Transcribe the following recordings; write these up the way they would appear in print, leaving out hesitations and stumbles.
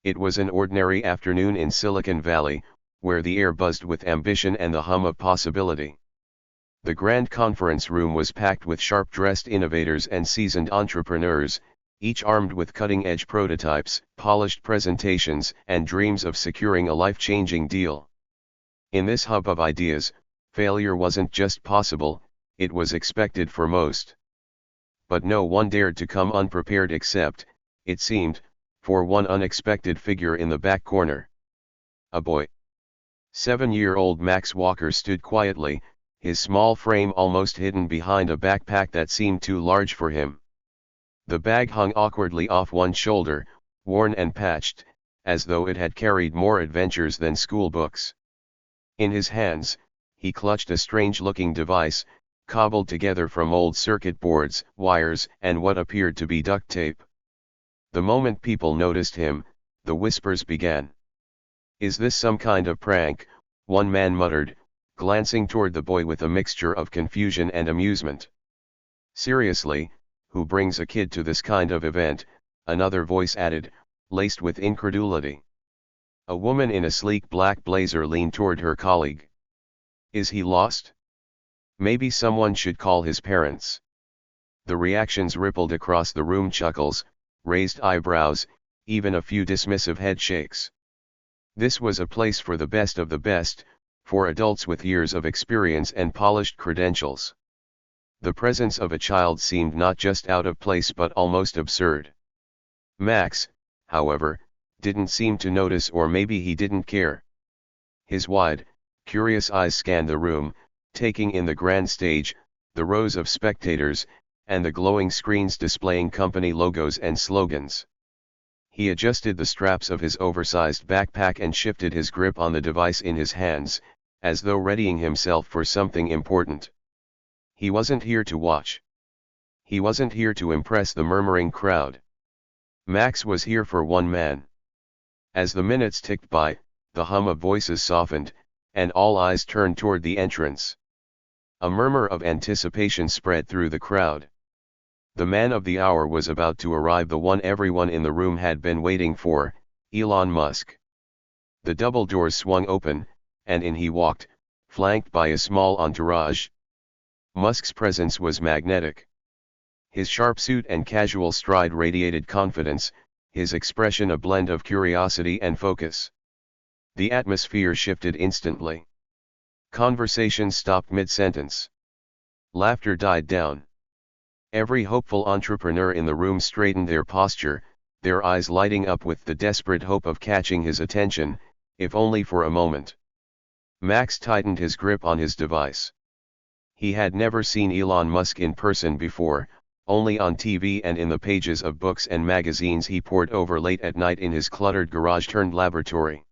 It was an ordinary afternoon in Silicon Valley, where the air buzzed with ambition and the hum of possibility. The grand conference room was packed with sharp-dressed innovators and seasoned entrepreneurs, each armed with cutting-edge prototypes, polished presentations, and dreams of securing a life-changing deal. In this hub of ideas, failure wasn't just possible, it was expected for most. But no one dared to come unprepared except, it seemed, for one unexpected figure in the back corner. A boy. 7-year-old Max Walker stood quietly, his small frame almost hidden behind a backpack that seemed too large for him. The bag hung awkwardly off one shoulder, worn and patched, as though it had carried more adventures than school books. In his hands, he clutched a strange-looking device, cobbled together from old circuit boards, wires, and what appeared to be duct tape. The moment people noticed him, the whispers began. "Is this some kind of prank?" one man muttered, glancing toward the boy with a mixture of confusion and amusement. "Seriously, who brings a kid to this kind of event?" another voice added, laced with incredulity. A woman in a sleek black blazer leaned toward her colleague. "Is he lost? Maybe someone should call his parents." The reactions rippled across the room: chuckles, raised eyebrows, even a few dismissive head shakes. This was a place for the best of the best, for adults with years of experience and polished credentials. The presence of a child seemed not just out of place but almost absurd. Max, however, didn't seem to notice, or maybe he didn't care. His wide, curious eyes scanned the room, taking in the grand stage, the rows of spectators, and the glowing screens displaying company logos and slogans. He adjusted the straps of his oversized backpack and shifted his grip on the device in his hands, as though readying himself for something important. He wasn't here to watch. He wasn't here to impress the murmuring crowd. Max was here for one man. As the minutes ticked by, the hum of voices softened, and all eyes turned toward the entrance. A murmur of anticipation spread through the crowd. The man of the hour was about to arrive, the one everyone in the room had been waiting for, Elon Musk. The double doors swung open, and in he walked, flanked by a small entourage. Musk's presence was magnetic. His sharp suit and casual stride radiated confidence, his expression a blend of curiosity and focus. The atmosphere shifted instantly. Conversation stopped mid-sentence. Laughter died down. Every hopeful entrepreneur in the room straightened their posture, their eyes lighting up with the desperate hope of catching his attention, if only for a moment. Max tightened his grip on his device. He had never seen Elon Musk in person before, only on TV and in the pages of books and magazines he pored over late at night in his cluttered garage-turned-laboratory.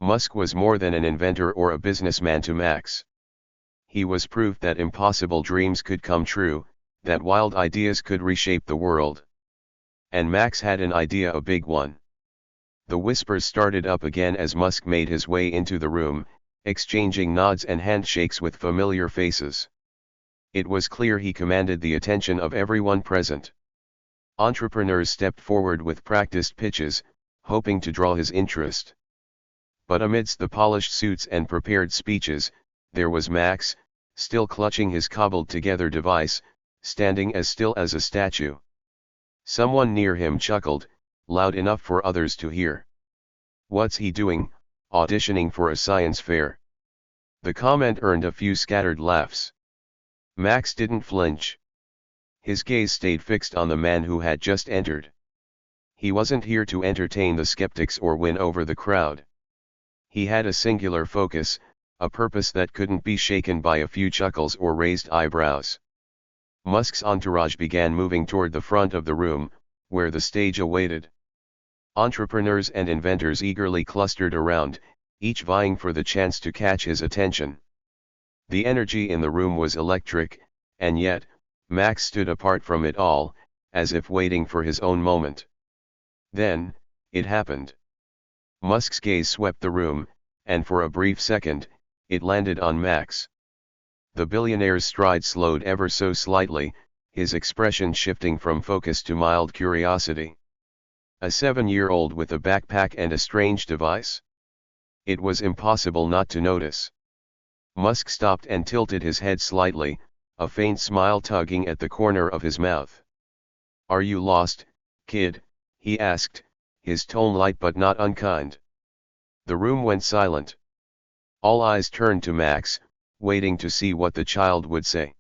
Musk was more than an inventor or a businessman to Max. He was proof that impossible dreams could come true, that wild ideas could reshape the world. And Max had an idea, a big one. The whispers started up again as Musk made his way into the room, exchanging nods and handshakes with familiar faces. It was clear he commanded the attention of everyone present. Entrepreneurs stepped forward with practiced pitches, hoping to draw his interest. But amidst the polished suits and prepared speeches, there was Max, still clutching his cobbled-together device, standing as still as a statue. Someone near him chuckled, loud enough for others to hear. "What's he doing, auditioning for a science fair?" The comment earned a few scattered laughs. Max didn't flinch. His gaze stayed fixed on the man who had just entered. He wasn't here to entertain the skeptics or win over the crowd. He had a singular focus, a purpose that couldn't be shaken by a few chuckles or raised eyebrows. Musk's entourage began moving toward the front of the room, where the stage awaited. Entrepreneurs and inventors eagerly clustered around, each vying for the chance to catch his attention. The energy in the room was electric, and yet, Max stood apart from it all, as if waiting for his own moment. Then, it happened. Musk's gaze swept the room, and for a brief second, it landed on Max. The billionaire's stride slowed ever so slightly, his expression shifting from focus to mild curiosity. A 7-year-old with a backpack and a strange device? It was impossible not to notice. Musk stopped and tilted his head slightly, a faint smile tugging at the corner of his mouth. "Are you lost, kid?" he asked, his tone light but not unkind. The room went silent. All eyes turned to Max, waiting to see what the child would say.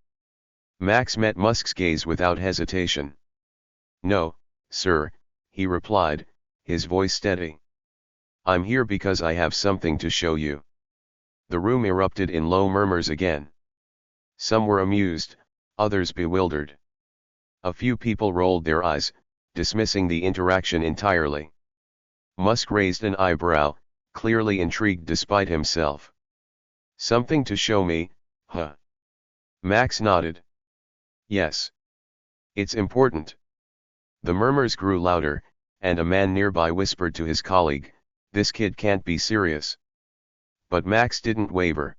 Max met Musk's gaze without hesitation. "No, sir," he replied, his voice steady. "I'm here because I have something to show you." The room erupted in low murmurs again. Some were amused, others bewildered. A few people rolled their eyes, dismissing the interaction entirely. Musk raised an eyebrow, clearly intrigued despite himself. "Something to show me, huh?" Max nodded. "Yes. It's important." The murmurs grew louder, and a man nearby whispered to his colleague, "This kid can't be serious." But Max didn't waver.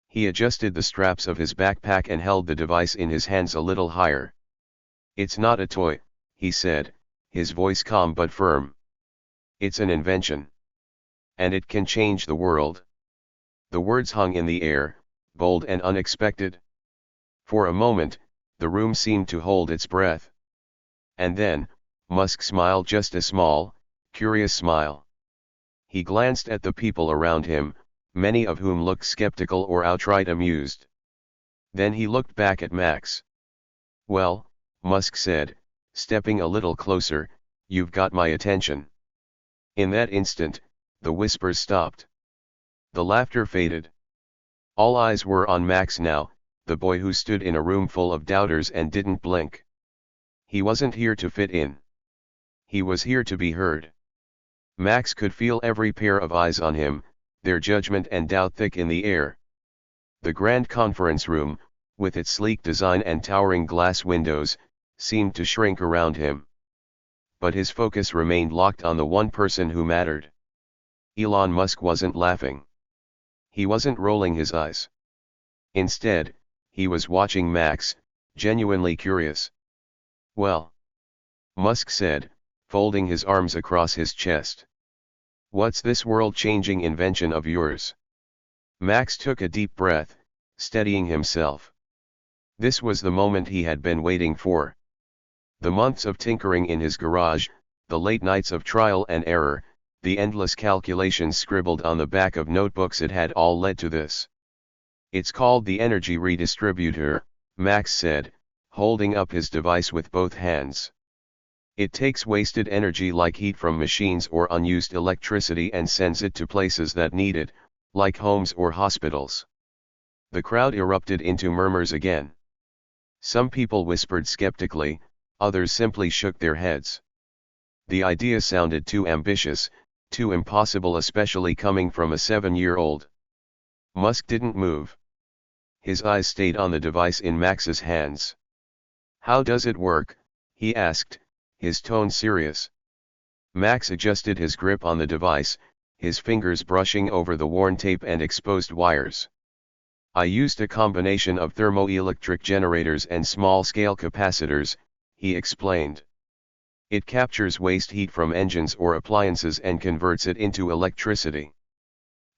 He adjusted the straps of his backpack and held the device in his hands a little higher. "It's not a toy," he said, his voice calm but firm. "It's an invention. And it can change the world." The words hung in the air, bold and unexpected. For a moment, the room seemed to hold its breath. And then, Musk smiled, just a small, curious smile. He glanced at the people around him, many of whom looked skeptical or outright amused. Then he looked back at Max. "Well," Musk said, stepping a little closer, "you've got my attention." In that instant, the whispers stopped. The laughter faded. All eyes were on Max now, the boy who stood in a room full of doubters and didn't blink. He wasn't here to fit in. He was here to be heard. Max could feel every pair of eyes on him, their judgment and doubt thick in the air. The grand conference room, with its sleek design and towering glass windows, seemed to shrink around him. But his focus remained locked on the one person who mattered. Elon Musk wasn't laughing. He wasn't rolling his eyes. Instead, he was watching Max, genuinely curious. "Well," Musk said, folding his arms across his chest. "What's this world-changing invention of yours?" Max took a deep breath, steadying himself. This was the moment he had been waiting for. The months of tinkering in his garage, the late nights of trial and error, the endless calculations scribbled on the back of notebooks, it had all led to this. "It's called the energy redistributor," Max said, holding up his device with both hands. "It takes wasted energy like heat from machines or unused electricity and sends it to places that need it, like homes or hospitals." The crowd erupted into murmurs again. Some people whispered skeptically, others simply shook their heads. The idea sounded too ambitious, too impossible, especially coming from a 7-year-old. Musk didn't move. His eyes stayed on the device in Max's hands. "How does it work?" he asked, his tone serious. Max adjusted his grip on the device, his fingers brushing over the worn tape and exposed wires. "I used a combination of thermoelectric generators and small-scale capacitors," he explained. "It captures waste heat from engines or appliances and converts it into electricity.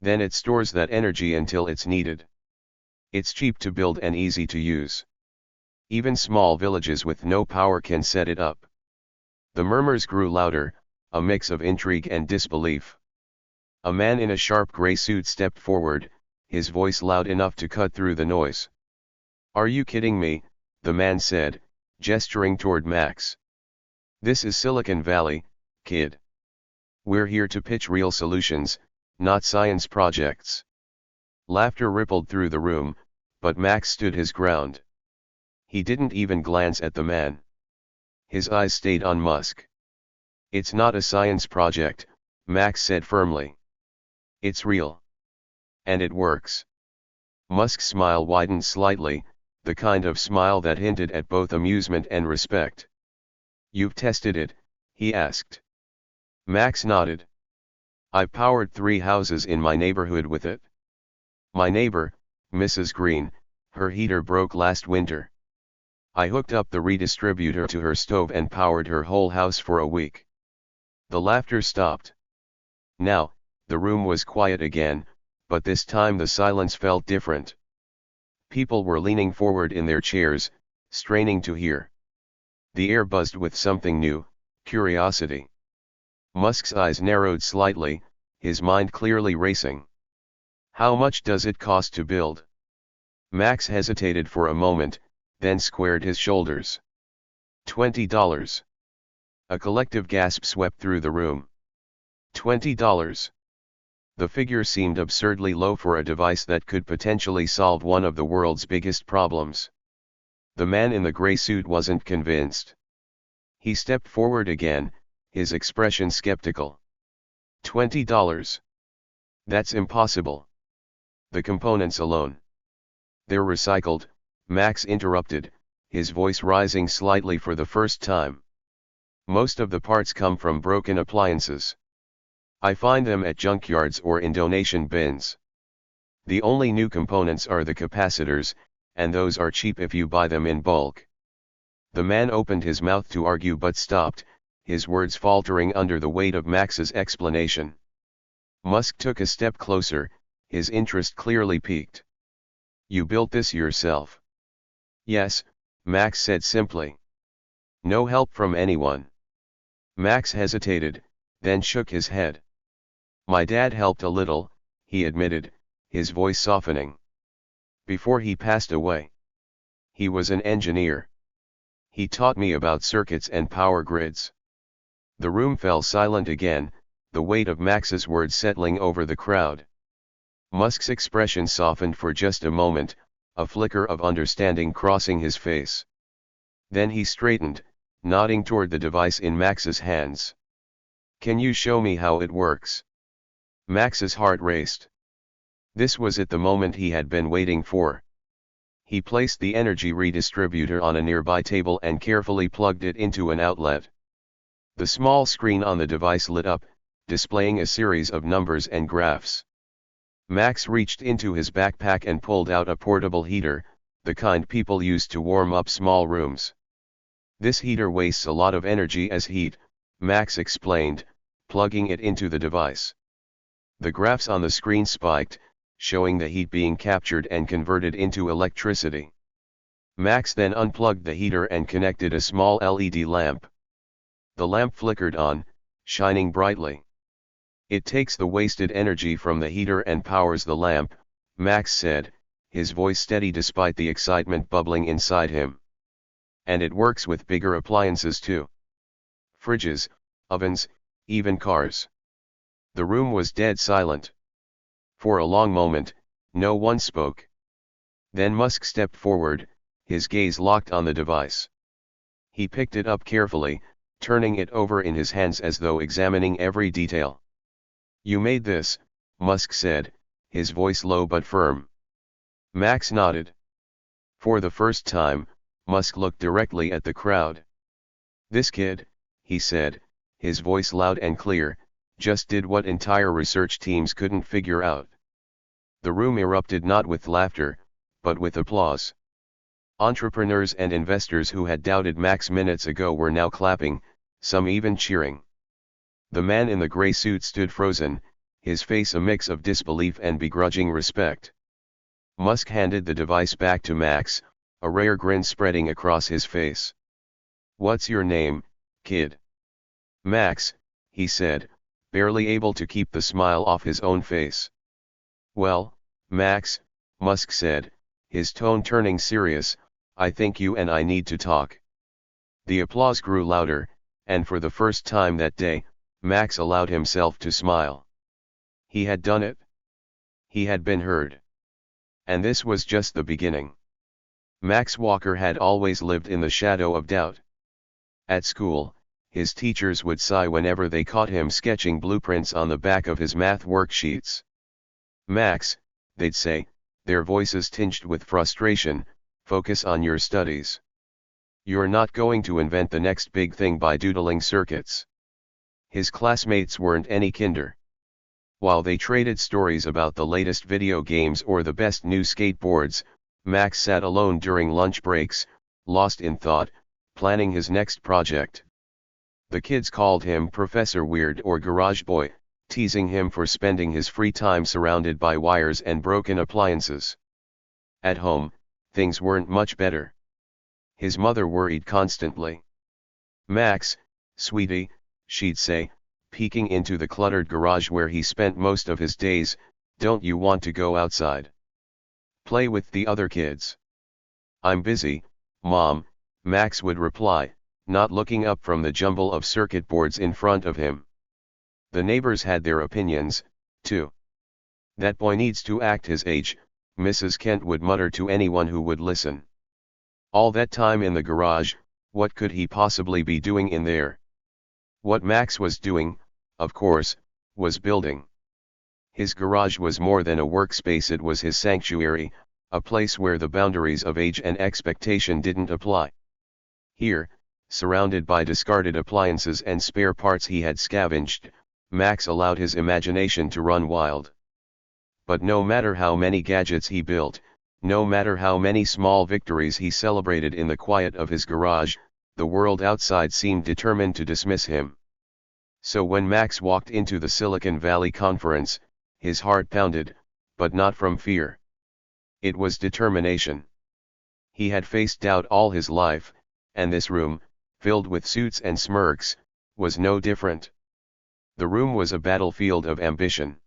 Then it stores that energy until it's needed. It's cheap to build and easy to use. Even small villages with no power can set it up." The murmurs grew louder, a mix of intrigue and disbelief. A man in a sharp gray suit stepped forward, his voice loud enough to cut through the noise. "Are you kidding me?" the man said, gesturing toward Max. "This is Silicon Valley, kid. We're here to pitch real solutions, not science projects." Laughter rippled through the room, but Max stood his ground. He didn't even glance at the man. His eyes stayed on Musk. "It's not a science project," Max said firmly. "It's real. And it works." Musk's smile widened slightly, the kind of smile that hinted at both amusement and respect. "You've tested it?" he asked. Max nodded. "I've powered 3 houses in my neighborhood with it. My neighbor, Mrs. Green, her heater broke last winter. I hooked up the redistributor to her stove and powered her whole house for a week. The laughter stopped. Now, the room was quiet again, but this time the silence felt different. People were leaning forward in their chairs, straining to hear. The air buzzed with something new, curiosity. Musk's eyes narrowed slightly, his mind clearly racing. How much does it cost to build? Max hesitated for a moment, then squared his shoulders. $20. A collective gasp swept through the room. $20. The figure seemed absurdly low for a device that could potentially solve one of the world's biggest problems. The man in the gray suit wasn't convinced. He stepped forward again, his expression skeptical. $20. That's impossible. The components alone. They're recycled, Max interrupted, his voice rising slightly for the first time. Most of the parts come from broken appliances. I find them at junkyards or in donation bins. The only new components are the capacitors, and those are cheap if you buy them in bulk. The man opened his mouth to argue but stopped, his words faltering under the weight of Max's explanation. Musk took a step closer, his interest clearly piqued. You built this yourself? Yes, Max said simply. No help from anyone? Max hesitated, then shook his head. My dad helped a little, he admitted, his voice softening. Before he passed away. He was an engineer. He taught me about circuits and power grids. The room fell silent again, the weight of Max's words settling over the crowd. Musk's expression softened for just a moment, a flicker of understanding crossing his face. Then he straightened, nodding toward the device in Max's hands. Can you show me how it works? Max's heart raced. This was it, the moment he had been waiting for. He placed the energy redistributor on a nearby table and carefully plugged it into an outlet. The small screen on the device lit up, displaying a series of numbers and graphs. Max reached into his backpack and pulled out a portable heater, the kind people use to warm up small rooms. This heater wastes a lot of energy as heat, Max explained, plugging it into the device. The graphs on the screen spiked, showing the heat being captured and converted into electricity. Max then unplugged the heater and connected a small LED lamp. The lamp flickered on, shining brightly. It takes the wasted energy from the heater and powers the lamp, Max said, his voice steady despite the excitement bubbling inside him. And it works with bigger appliances too. Fridges, ovens, even cars. The room was dead silent. For a long moment, no one spoke. Then Musk stepped forward, his gaze locked on the device. He picked it up carefully, turning it over in his hands as though examining every detail. You made this, Musk said, his voice low but firm. Max nodded. For the first time, Musk looked directly at the crowd. This kid, he said, his voice loud and clear, just did what entire research teams couldn't figure out. The room erupted not with laughter, but with applause. Entrepreneurs and investors who had doubted Max minutes ago were now clapping, some even cheering. The man in the gray suit stood frozen, his face a mix of disbelief and begrudging respect. Musk handed the device back to Max, a rare grin spreading across his face. What's your name, kid? Max, he said, barely able to keep the smile off his own face. Well, Max, Musk said, his tone turning serious, I think you and I need to talk. The applause grew louder, and for the first time that day, Max allowed himself to smile. He had done it. He had been heard. And this was just the beginning. Max Walker had always lived in the shadow of doubt. At school, his teachers would sigh whenever they caught him sketching blueprints on the back of his math worksheets. Max, they'd say, their voices tinged with frustration, focus on your studies. You're not going to invent the next big thing by doodling circuits. His classmates weren't any kinder. While they traded stories about the latest video games or the best new skateboards, Max sat alone during lunch breaks, lost in thought, planning his next project. The kids called him Professor Weird or Garage Boy, teasing him for spending his free time surrounded by wires and broken appliances. At home, things weren't much better. His mother worried constantly. "Max, sweetie," she'd say, peeking into the cluttered garage where he spent most of his days, "don't you want to go outside? Play with the other kids?" "I'm busy, Mom," Max would reply, not looking up from the jumble of circuit boards in front of him. The neighbors had their opinions, too. "That boy needs to act his age," Mrs. Kent would mutter to anyone who would listen. All that time in the garage, what could he possibly be doing in there? What Max was doing, of course, was building. His garage was more than a workspace, it was his sanctuary, a place where the boundaries of age and expectation didn't apply. Here, surrounded by discarded appliances and spare parts he had scavenged, Max allowed his imagination to run wild. But no matter how many gadgets he built, no matter how many small victories he celebrated in the quiet of his garage, the world outside seemed determined to dismiss him. So when Max walked into the Silicon Valley conference, his heart pounded, but not from fear. It was determination. He had faced doubt all his life, and this room, filled with suits and smirks, was no different. The room was a battlefield of ambition.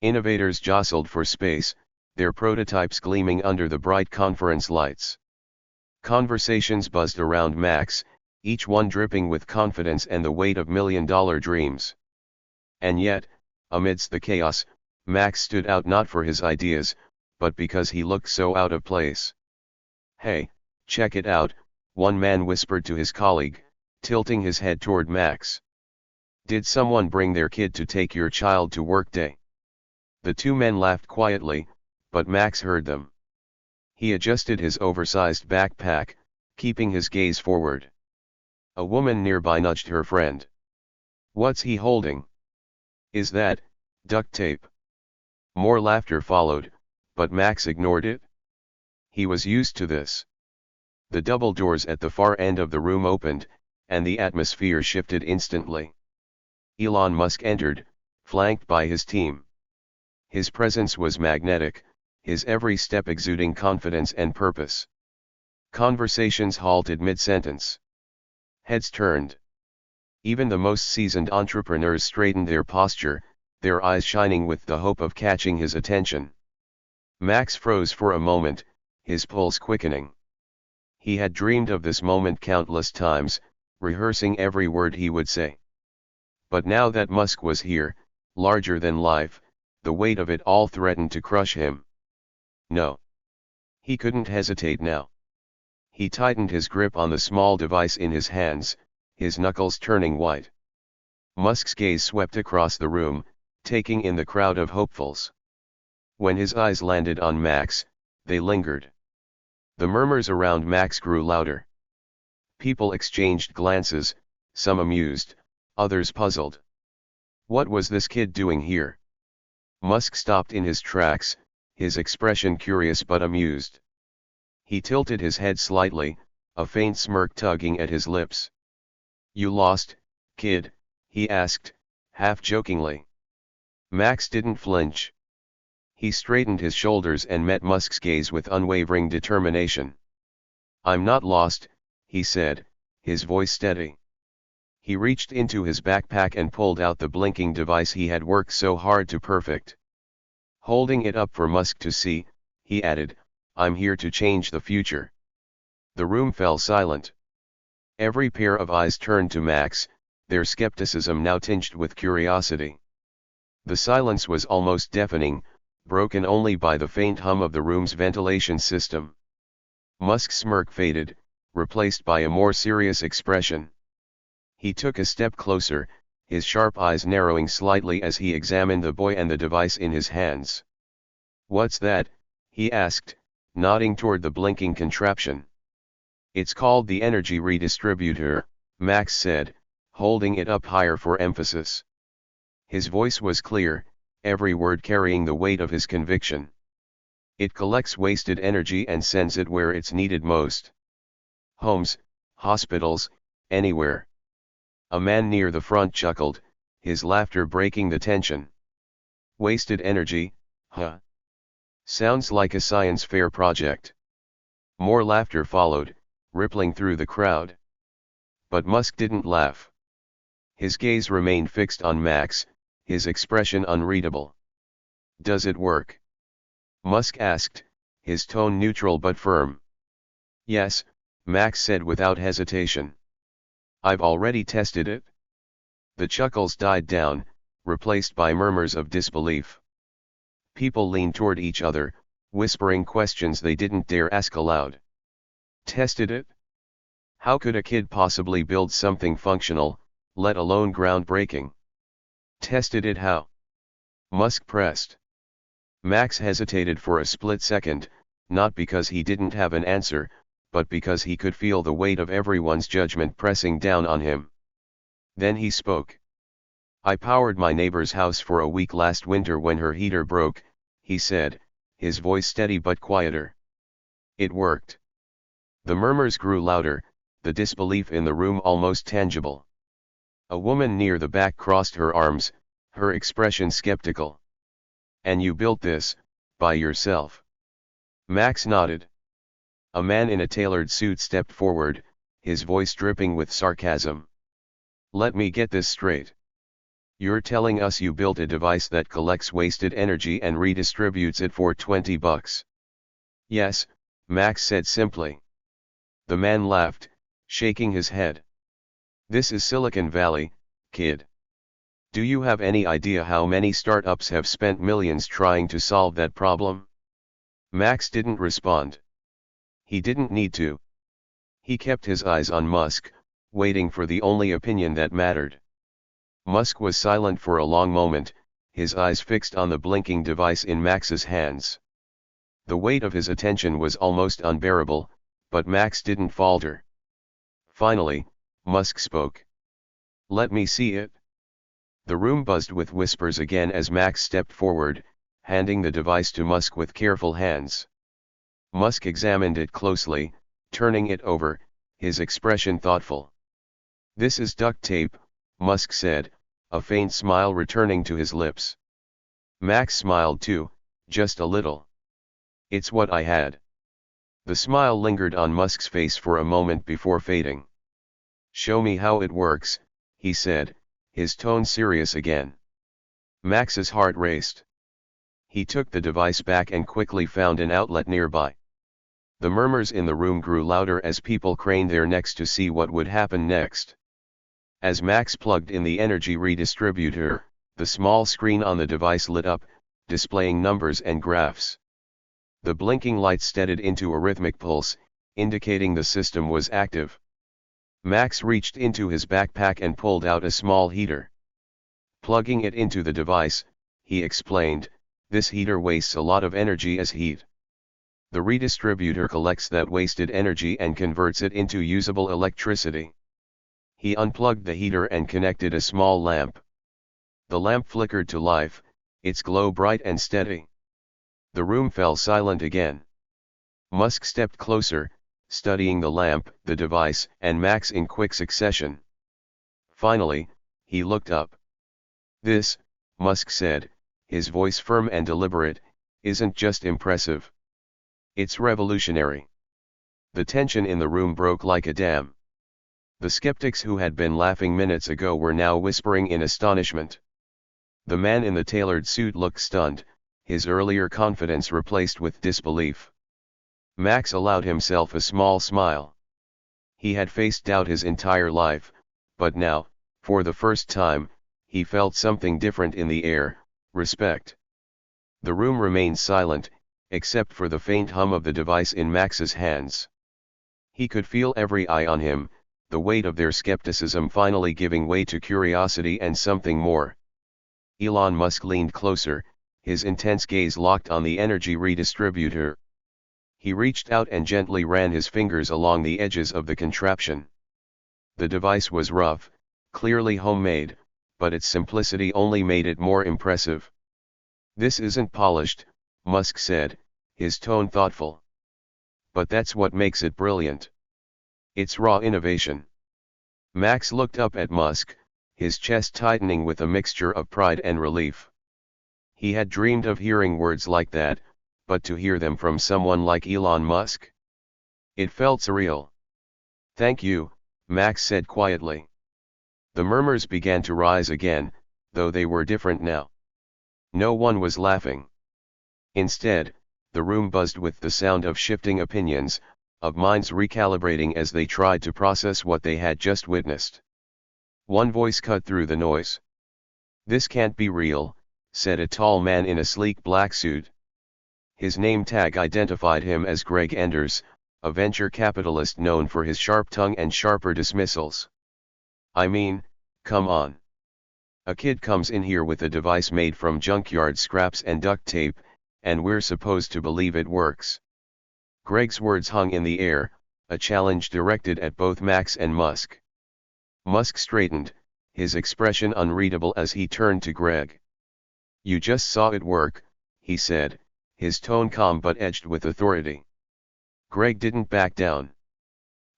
Innovators jostled for space, their prototypes gleaming under the bright conference lights. Conversations buzzed around Max, each one dripping with confidence and the weight of million-dollar dreams. And yet, amidst the chaos, Max stood out not for his ideas, but because he looked so out of place. "Hey, check it out," one man whispered to his colleague, tilting his head toward Max. "Did someone bring their kid to take your child to work day?" The two men laughed quietly, but Max heard them. He adjusted his oversized backpack, keeping his gaze forward. A woman nearby nudged her friend. "What's he holding?" "Is that duct tape?" More laughter followed, but Max ignored it. He was used to this. The double doors at the far end of the room opened, and the atmosphere shifted instantly. Elon Musk entered, flanked by his team. His presence was magnetic, his every step exuding confidence and purpose. Conversations halted mid-sentence. Heads turned. Even the most seasoned entrepreneurs straightened their posture, their eyes shining with the hope of catching his attention. Max froze for a moment, his pulse quickening. He had dreamed of this moment countless times, rehearsing every word he would say. But now that Musk was here, larger than life, the weight of it all threatened to crush him. No. He couldn't hesitate now. He tightened his grip on the small device in his hands, his knuckles turning white. Musk's gaze swept across the room, taking in the crowd of hopefuls. When his eyes landed on Max, they lingered. The murmurs around Max grew louder. People exchanged glances, some amused, others puzzled. What was this kid doing here? Musk stopped in his tracks, his expression curious but amused. He tilted his head slightly, a faint smirk tugging at his lips. "You lost, kid?" he asked, half jokingly. Max didn't flinch. He straightened his shoulders and met Musk's gaze with unwavering determination. "I'm not lost," he said, his voice steady. He reached into his backpack and pulled out the blinking device he had worked so hard to perfect. Holding it up for Musk to see, he added, "I'm here to change the future." The room fell silent. Every pair of eyes turned to Max, their skepticism now tinged with curiosity. The silence was almost deafening, broken only by the faint hum of the room's ventilation system. Musk's smirk faded, replaced by a more serious expression. He took a step closer, his sharp eyes narrowing slightly as he examined the boy and the device in his hands. "What's that?" he asked, nodding toward the blinking contraption. "It's called the energy redistributor," Max said, holding it up higher for emphasis. His voice was clear, every word carrying the weight of his conviction. "It collects wasted energy and sends it where it's needed most. Homes, hospitals, anywhere. A man near the front chuckled, his laughter breaking the tension. Wasted energy, huh? Sounds like a science fair project. More laughter followed, rippling through the crowd. But Musk didn't laugh. His gaze remained fixed on Max, his expression unreadable. Does it work? Musk asked, his tone neutral but firm. Yes, Max said without hesitation. I've already tested it. The chuckles died down, replaced by murmurs of disbelief. People leaned toward each other, whispering questions they didn't dare ask aloud. Tested it? How could a kid possibly build something functional, let alone groundbreaking? Tested it how? Musk pressed. Max hesitated for a split second, not because he didn't have an answer, but because he could feel the weight of everyone's judgment pressing down on him. Then he spoke. I powered my neighbor's house for a week last winter when her heater broke, he said, his voice steady but quieter. It worked. The murmurs grew louder, the disbelief in the room almost tangible. A woman near the back crossed her arms, her expression skeptical. And you built this, by yourself? Max nodded. A man in a tailored suit stepped forward, his voice dripping with sarcasm. Let me get this straight. You're telling us you built a device that collects wasted energy and redistributes it for $20? Yes, Max said simply. The man laughed, shaking his head. This is Silicon Valley, kid. Do you have any idea how many startups have spent millions trying to solve that problem? Max didn't respond. He didn't need to. He kept his eyes on Musk, waiting for the only opinion that mattered. Musk was silent for a long moment, his eyes fixed on the blinking device in Max's hands. The weight of his attention was almost unbearable, but Max didn't falter. Finally, Musk spoke. Let me see it. The room buzzed with whispers again as Max stepped forward, handing the device to Musk with careful hands. Musk examined it closely, turning it over, his expression thoughtful. This is duct tape, Musk said, a faint smile returning to his lips. Max smiled too, just a little. It's what I had. The smile lingered on Musk's face for a moment before fading. Show me how it works, he said, his tone serious again. Max's heart raced. He took the device back and quickly found an outlet nearby. The murmurs in the room grew louder as people craned their necks to see what would happen next. As Max plugged in the energy redistributor, the small screen on the device lit up, displaying numbers and graphs. The blinking light steadied into a rhythmic pulse, indicating the system was active. Max reached into his backpack and pulled out a small heater. Plugging it into the device, he explained, this heater wastes a lot of energy as heat. The redistributor collects that wasted energy and converts it into usable electricity. He unplugged the heater and connected a small lamp. The lamp flickered to life, its glow bright and steady. The room fell silent again. Musk stepped closer, studying the lamp, the device, and Max in quick succession. Finally, he looked up. This, Musk said, his voice firm and deliberate, isn't just impressive. It's revolutionary. The tension in the room broke like a dam. The skeptics who had been laughing minutes ago were now whispering in astonishment. The man in the tailored suit looked stunned, his earlier confidence replaced with disbelief. Max allowed himself a small smile. He had faced doubt his entire life, but now, for the first time, he felt something different in the air, respect. The room remained silent, except for the faint hum of the device in Max's hands. He could feel every eye on him, the weight of their skepticism finally giving way to curiosity and something more. Elon Musk leaned closer, his intense gaze locked on the energy redistributor. He reached out and gently ran his fingers along the edges of the contraption. The device was rough, clearly homemade, but its simplicity only made it more impressive. This isn't polished, Musk said, his tone thoughtful. But that's what makes it brilliant. It's raw innovation. Max looked up at Musk, his chest tightening with a mixture of pride and relief. He had dreamed of hearing words like that, but to hear them from someone like Elon Musk? It felt surreal. "Thank you," Max said quietly. The murmurs began to rise again, though they were different now. No one was laughing. Instead, the room buzzed with the sound of shifting opinions, of minds recalibrating as they tried to process what they had just witnessed. One voice cut through the noise. "This can't be real," said a tall man in a sleek black suit. His name tag identified him as Greg Enders, a venture capitalist known for his sharp tongue and sharper dismissals. "I mean, come on. A kid comes in here with a device made from junkyard scraps and duct tape, and we're supposed to believe it works." Greg's words hung in the air, a challenge directed at both Max and Musk. Musk straightened, his expression unreadable as he turned to Greg. "You just saw it work," he said, his tone calm but edged with authority. Greg didn't back down.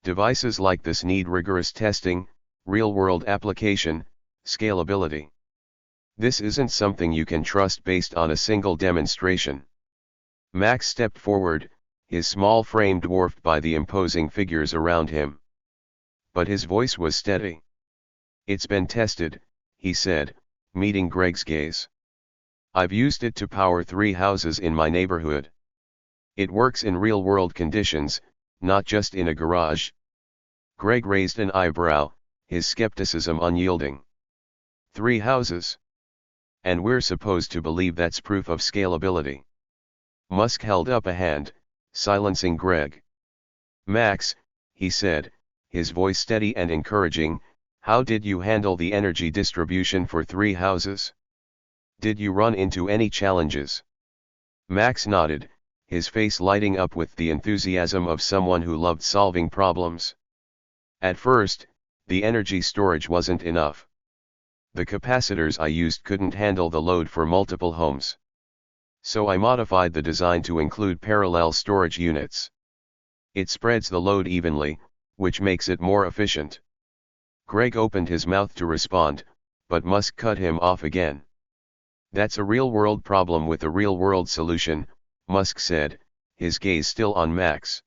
"Devices like this need rigorous testing, real-world application, scalability. This isn't something you can trust based on a single demonstration." Max stepped forward, his small frame dwarfed by the imposing figures around him. But his voice was steady. "It's been tested," he said, meeting Greg's gaze. "I've used it to power 3 houses in my neighborhood. It works in real-world conditions, not just in a garage." Greg raised an eyebrow, his skepticism unyielding. 3 houses? And we're supposed to believe that's proof of scalability? Musk held up a hand, silencing Greg. "Max," he said, his voice steady and encouraging, "how did you handle the energy distribution for 3 houses? Did you run into any challenges?" Max nodded, his face lighting up with the enthusiasm of someone who loved solving problems. "At first, the energy storage wasn't enough. The capacitors I used couldn't handle the load for multiple homes. So I modified the design to include parallel storage units. It spreads the load evenly, which makes it more efficient." Greg opened his mouth to respond, but Musk cut him off again. "That's a real-world problem with a real-world solution," Musk said, his gaze still on Max.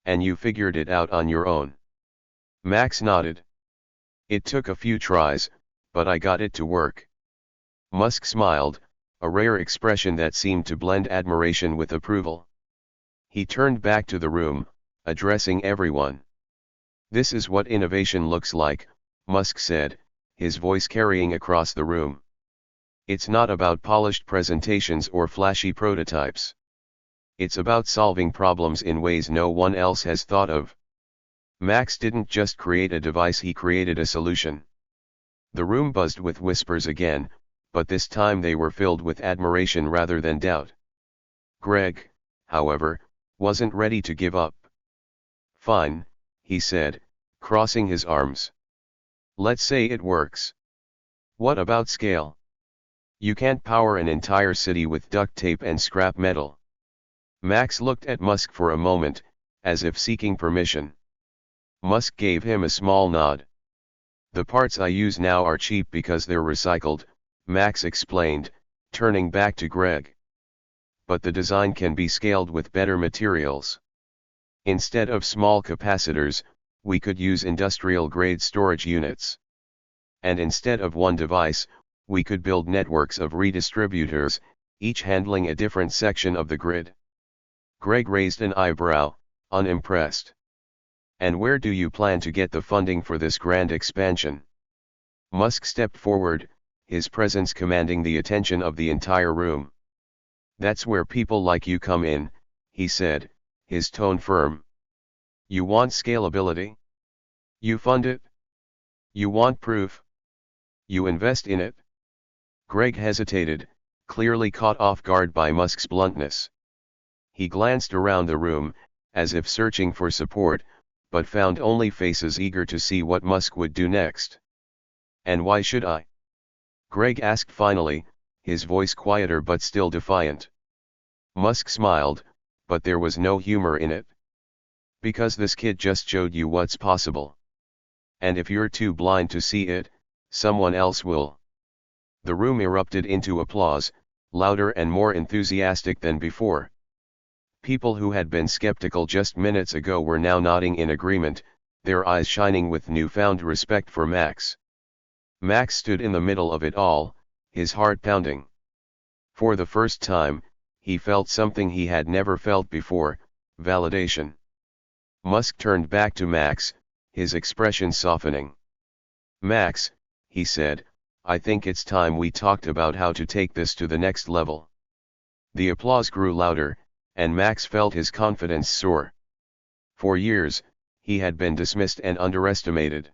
"And you figured it out on your own?" Max nodded. "It took a few tries, but I got it to work." Musk smiled, a rare expression that seemed to blend admiration with approval. He turned back to the room, addressing everyone. "This is what innovation looks like," Musk said, his voice carrying across the room. "It's not about polished presentations or flashy prototypes. It's about solving problems in ways no one else has thought of." Max didn't just create a device, he created a solution. The room buzzed with whispers again, but this time they were filled with admiration rather than doubt. Greg, however, wasn't ready to give up. "Fine," he said, crossing his arms. "Let's say it works. What about scale? You can't power an entire city with duct tape and scrap metal." Max looked at Musk for a moment, as if seeking permission. Musk gave him a small nod. "The parts I use now are cheap because they're recycled," Max explained, turning back to Greg. "But the design can be scaled with better materials. Instead of small capacitors, we could use industrial-grade storage units. And instead of one device, we could build networks of redistributors, each handling a different section of the grid." Greg raised an eyebrow, unimpressed. "And where do you plan to get the funding for this grand expansion?" Musk stepped forward, his presence commanding the attention of the entire room. "That's where people like you come in," he said, his tone firm. "You want scalability? You fund it? You want proof? You invest in it?" Greg hesitated, clearly caught off guard by Musk's bluntness. He glanced around the room, as if searching for support, but found only faces eager to see what Musk would do next. "And why should I?" Greg asked finally, his voice quieter but still defiant. Musk smiled, but there was no humor in it. "Because this kid just showed you what's possible. and if you're too blind to see it, someone else will. The room erupted into applause, louder and more enthusiastic than before. People who had been skeptical just minutes ago were now nodding in agreement, their eyes shining with newfound respect for Max. Max stood in the middle of it all, his heart pounding. For the first time, he felt something he had never felt before, validation. Musk turned back to Max, his expression softening. "Max," he said, "I think it's time we talked about how to take this to the next level." The applause grew louder, and Max felt his confidence soar. For years, he had been dismissed and underestimated.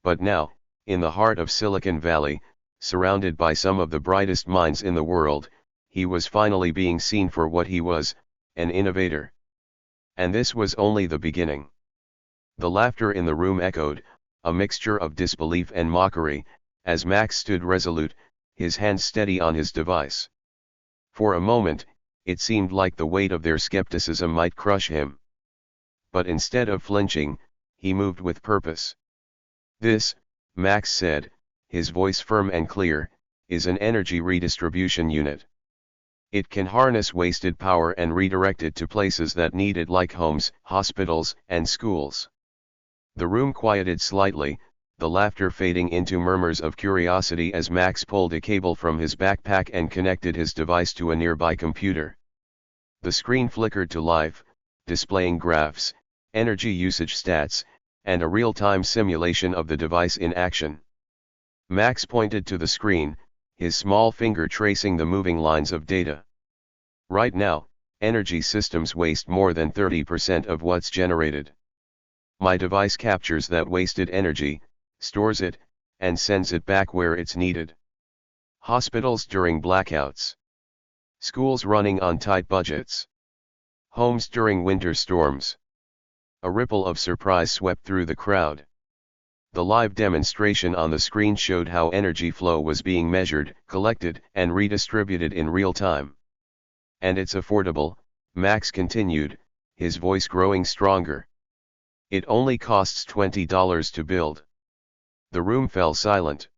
But now, in the heart of Silicon Valley, surrounded by some of the brightest minds in the world, he was finally being seen for what he was, an innovator. And this was only the beginning. The laughter in the room echoed, a mixture of disbelief and mockery, as Max stood resolute, his hands steady on his device. For a moment, it seemed like the weight of their skepticism might crush him. But instead of flinching, he moved with purpose. "This," Max said, his voice firm and clear, "is an energy redistribution unit. It can harness wasted power and redirect it to places that need it, like homes, hospitals, and schools." The room quieted slightly, the laughter fading into murmurs of curiosity as Max pulled a cable from his backpack and connected his device to a nearby computer. The screen flickered to life, displaying graphs, energy usage stats, and a real-time simulation of the device in action. Max pointed to the screen, his small finger tracing the moving lines of data. "Right now, energy systems waste more than 30% of what's generated. My device captures that wasted energy, stores it, and sends it back where it's needed. Hospitals during blackouts. Schools running on tight budgets. Homes during winter storms." A ripple of surprise swept through the crowd. The live demonstration on the screen showed how energy flow was being measured, collected, and redistributed in real time. "And it's affordable," Max continued, his voice growing stronger. "It only costs $20 to build." The room fell silent.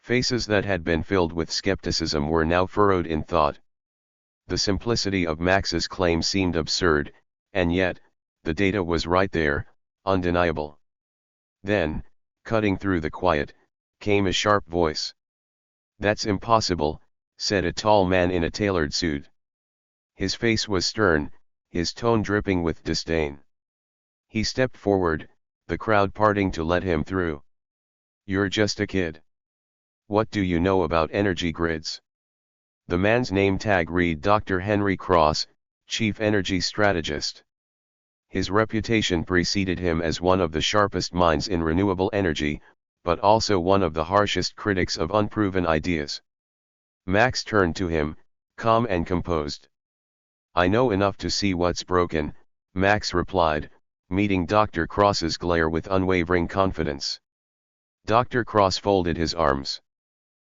Faces that had been filled with skepticism were now furrowed in thought. The simplicity of Max's claim seemed absurd, and yet, the data was right there, undeniable. Then, cutting through the quiet, came a sharp voice. "That's impossible," said a tall man in a tailored suit. His face was stern, his tone dripping with disdain. He stepped forward, the crowd parting to let him through. "You're just a kid. What do you know about energy grids?" The man's name tag read Dr. Henry Cross, Chief Energy Strategist. His reputation preceded him as one of the sharpest minds in renewable energy, but also one of the harshest critics of unproven ideas. Max turned to him, calm and composed. "I know enough to see what's broken," Max replied, meeting Dr. Cross's glare with unwavering confidence. Dr. Cross folded his arms.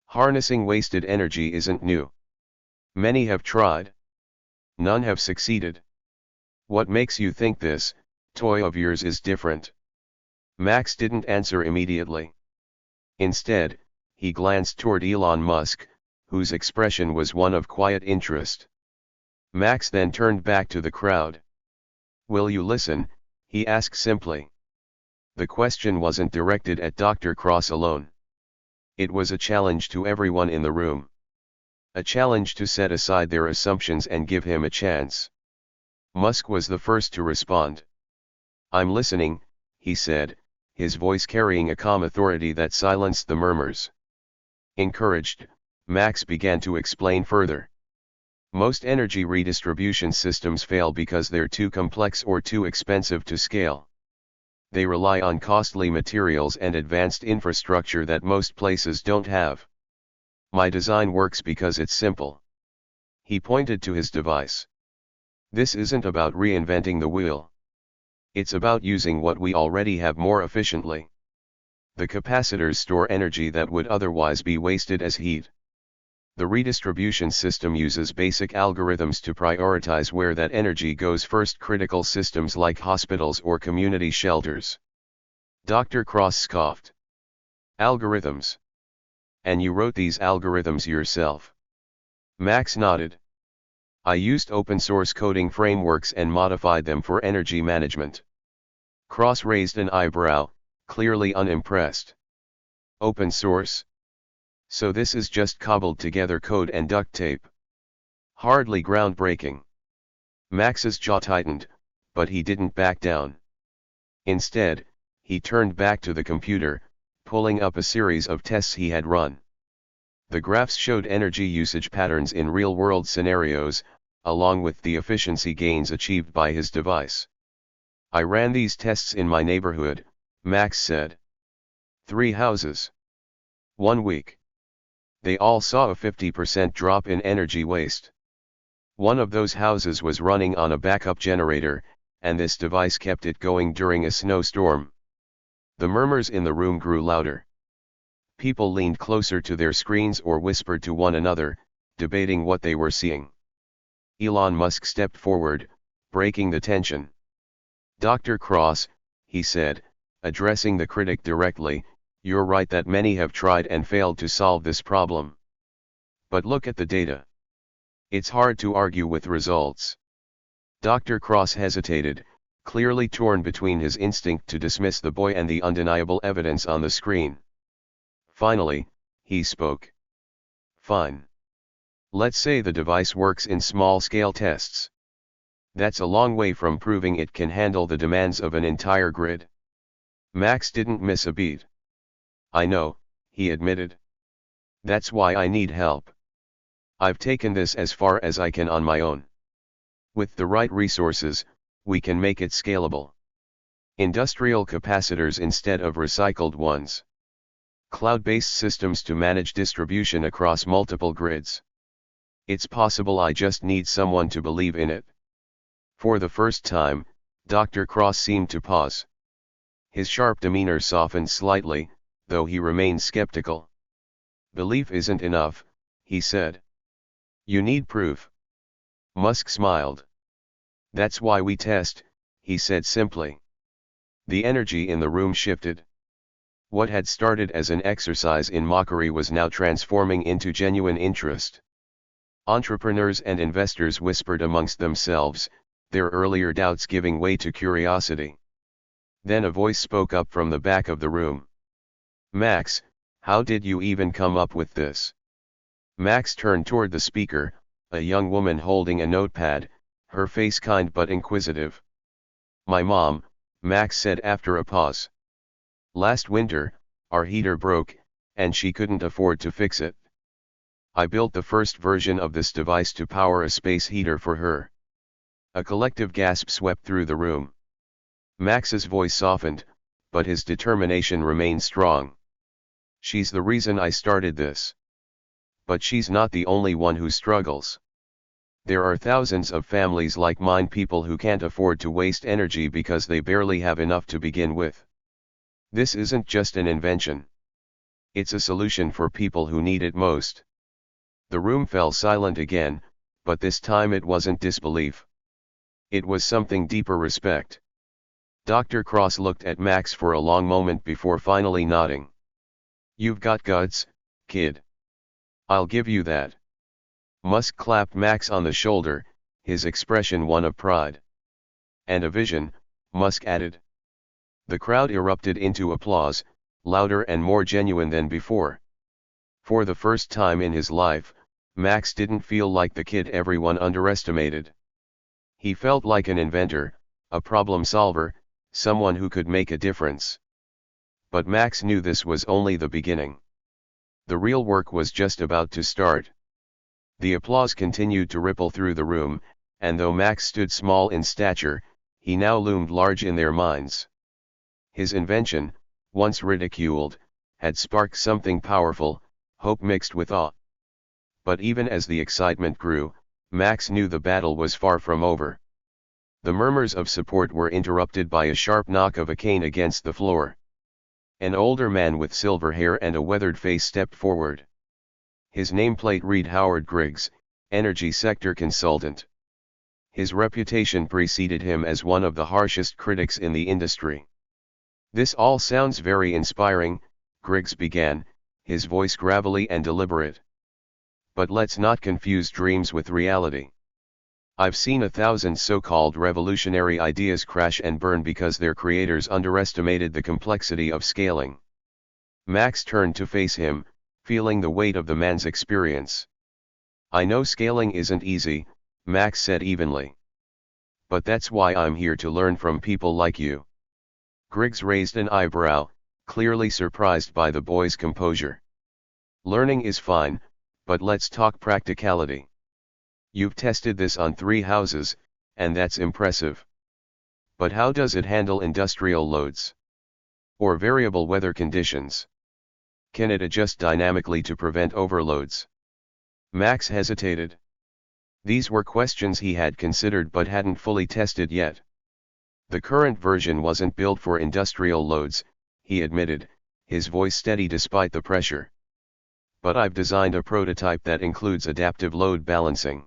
"Harnessing wasted energy isn't new. Many have tried. None have succeeded. What makes you think this toy of yours is different?" Max didn't answer immediately. Instead, he glanced toward Elon Musk, whose expression was one of quiet interest. Max then turned back to the crowd. "Will you listen?" he asked simply. The question wasn't directed at Dr. Cross alone. It was a challenge to everyone in the room. A challenge to set aside their assumptions and give him a chance. Musk was the first to respond. "I'm listening," he said, his voice carrying a calm authority that silenced the murmurs. Encouraged, Max began to explain further. "Most energy redistribution systems fail because they're too complex or too expensive to scale. They rely on costly materials and advanced infrastructure that most places don't have. My design works because it's simple." He pointed to his device. "This isn't about reinventing the wheel. It's about using what we already have more efficiently. The capacitors store energy that would otherwise be wasted as heat. The redistribution system uses basic algorithms to prioritize where that energy goes first, critical systems like hospitals or community shelters. Dr. Cross scoffed. Algorithms. And you wrote these algorithms yourself? Max nodded. I used open source coding frameworks and modified them for energy management. Cross raised an eyebrow, clearly unimpressed. Open source? So this is just cobbled together code and duct tape. Hardly groundbreaking. Max's jaw tightened, but he didn't back down. Instead, he turned back to the computer, pulling up a series of tests he had run. The graphs showed energy usage patterns in real-world scenarios, along with the efficiency gains achieved by his device. I ran these tests in my neighborhood, Max said. 3 houses. 1 week. They all saw a 50% drop in energy waste. One of those houses was running on a backup generator, and this device kept it going during a snowstorm. The murmurs in the room grew louder. People leaned closer to their screens or whispered to one another, debating what they were seeing. Elon Musk stepped forward, breaking the tension. Dr. Cross, he said, addressing the critic directly, you're right that many have tried and failed to solve this problem. But look at the data. It's hard to argue with results. Dr. Cross hesitated, clearly torn between his instinct to dismiss the boy and the undeniable evidence on the screen. Finally, he spoke. Fine. Let's say the device works in small-scale tests. That's a long way from proving it can handle the demands of an entire grid. Max didn't miss a beat. I know, he admitted. That's why I need help. I've taken this as far as I can on my own. With the right resources, we can make it scalable. Industrial capacitors instead of recycled ones. Cloud-based systems to manage distribution across multiple grids. It's possible, I just need someone to believe in it. For the first time, Dr. Cross seemed to pause. His sharp demeanor softened slightly, though he remained skeptical. Belief isn't enough, he said. You need proof. Musk smiled. That's why we test, he said simply. The energy in the room shifted. What had started as an exercise in mockery was now transforming into genuine interest. Entrepreneurs and investors whispered amongst themselves, their earlier doubts giving way to curiosity. Then a voice spoke up from the back of the room. Max, how did you even come up with this? Max turned toward the speaker, a young woman holding a notepad, her face kind but inquisitive. My mom, Max said after a pause. Last winter, our heater broke, and she couldn't afford to fix it. I built the first version of this device to power a space heater for her. A collective gasp swept through the room. Max's voice softened, but his determination remained strong. She's the reason I started this. But she's not the only one who struggles. There are thousands of families like mine, people who can't afford to waste energy because they barely have enough to begin with. This isn't just an invention. It's a solution for people who need it most. The room fell silent again, but this time it wasn't disbelief. It was something deeper, respect. Dr. Cross looked at Max for a long moment before finally nodding. You've got guts, kid. I'll give you that. Musk clapped Max on the shoulder, his expression one of pride. And a vision, Musk added. The crowd erupted into applause, louder and more genuine than before. For the first time in his life, Max didn't feel like the kid everyone underestimated. He felt like an inventor, a problem solver, someone who could make a difference. But Max knew this was only the beginning. The real work was just about to start. The applause continued to ripple through the room, and though Max stood small in stature, he now loomed large in their minds. His invention, once ridiculed, had sparked something powerful, hope mixed with awe. But even as the excitement grew, Max knew the battle was far from over. The murmurs of support were interrupted by a sharp knock of a cane against the floor. An older man with silver hair and a weathered face stepped forward. His nameplate read Howard Griggs, energy sector consultant. His reputation preceded him as one of the harshest critics in the industry. This all sounds very inspiring, Griggs began, his voice gravelly and deliberate. But let's not confuse dreams with reality. I've seen 1,000 so-called revolutionary ideas crash and burn because their creators underestimated the complexity of scaling. Max turned to face him, feeling the weight of the man's experience. I know scaling isn't easy, Max said evenly. But that's why I'm here to learn from people like you. Griggs raised an eyebrow, clearly surprised by the boy's composure. Learning is fine, but let's talk practicality. You've tested this on 3 houses, and that's impressive. But how does it handle industrial loads? Or variable weather conditions? Can it adjust dynamically to prevent overloads? Max hesitated. These were questions he had considered but hadn't fully tested yet. The current version wasn't built for industrial loads, he admitted, his voice steady despite the pressure. But I've designed a prototype that includes adaptive load balancing.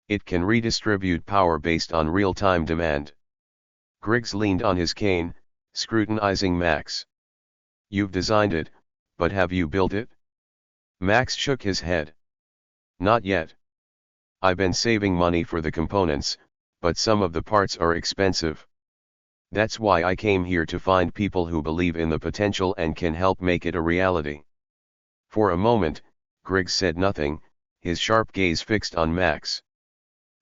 It can redistribute power based on real-time demand. Griggs leaned on his cane, scrutinizing Max. You've designed it, but have you built it? Max shook his head. Not yet. I've been saving money for the components, but some of the parts are expensive. That's why I came here to find people who believe in the potential and can help make it a reality. For a moment, Griggs said nothing, his sharp gaze fixed on Max.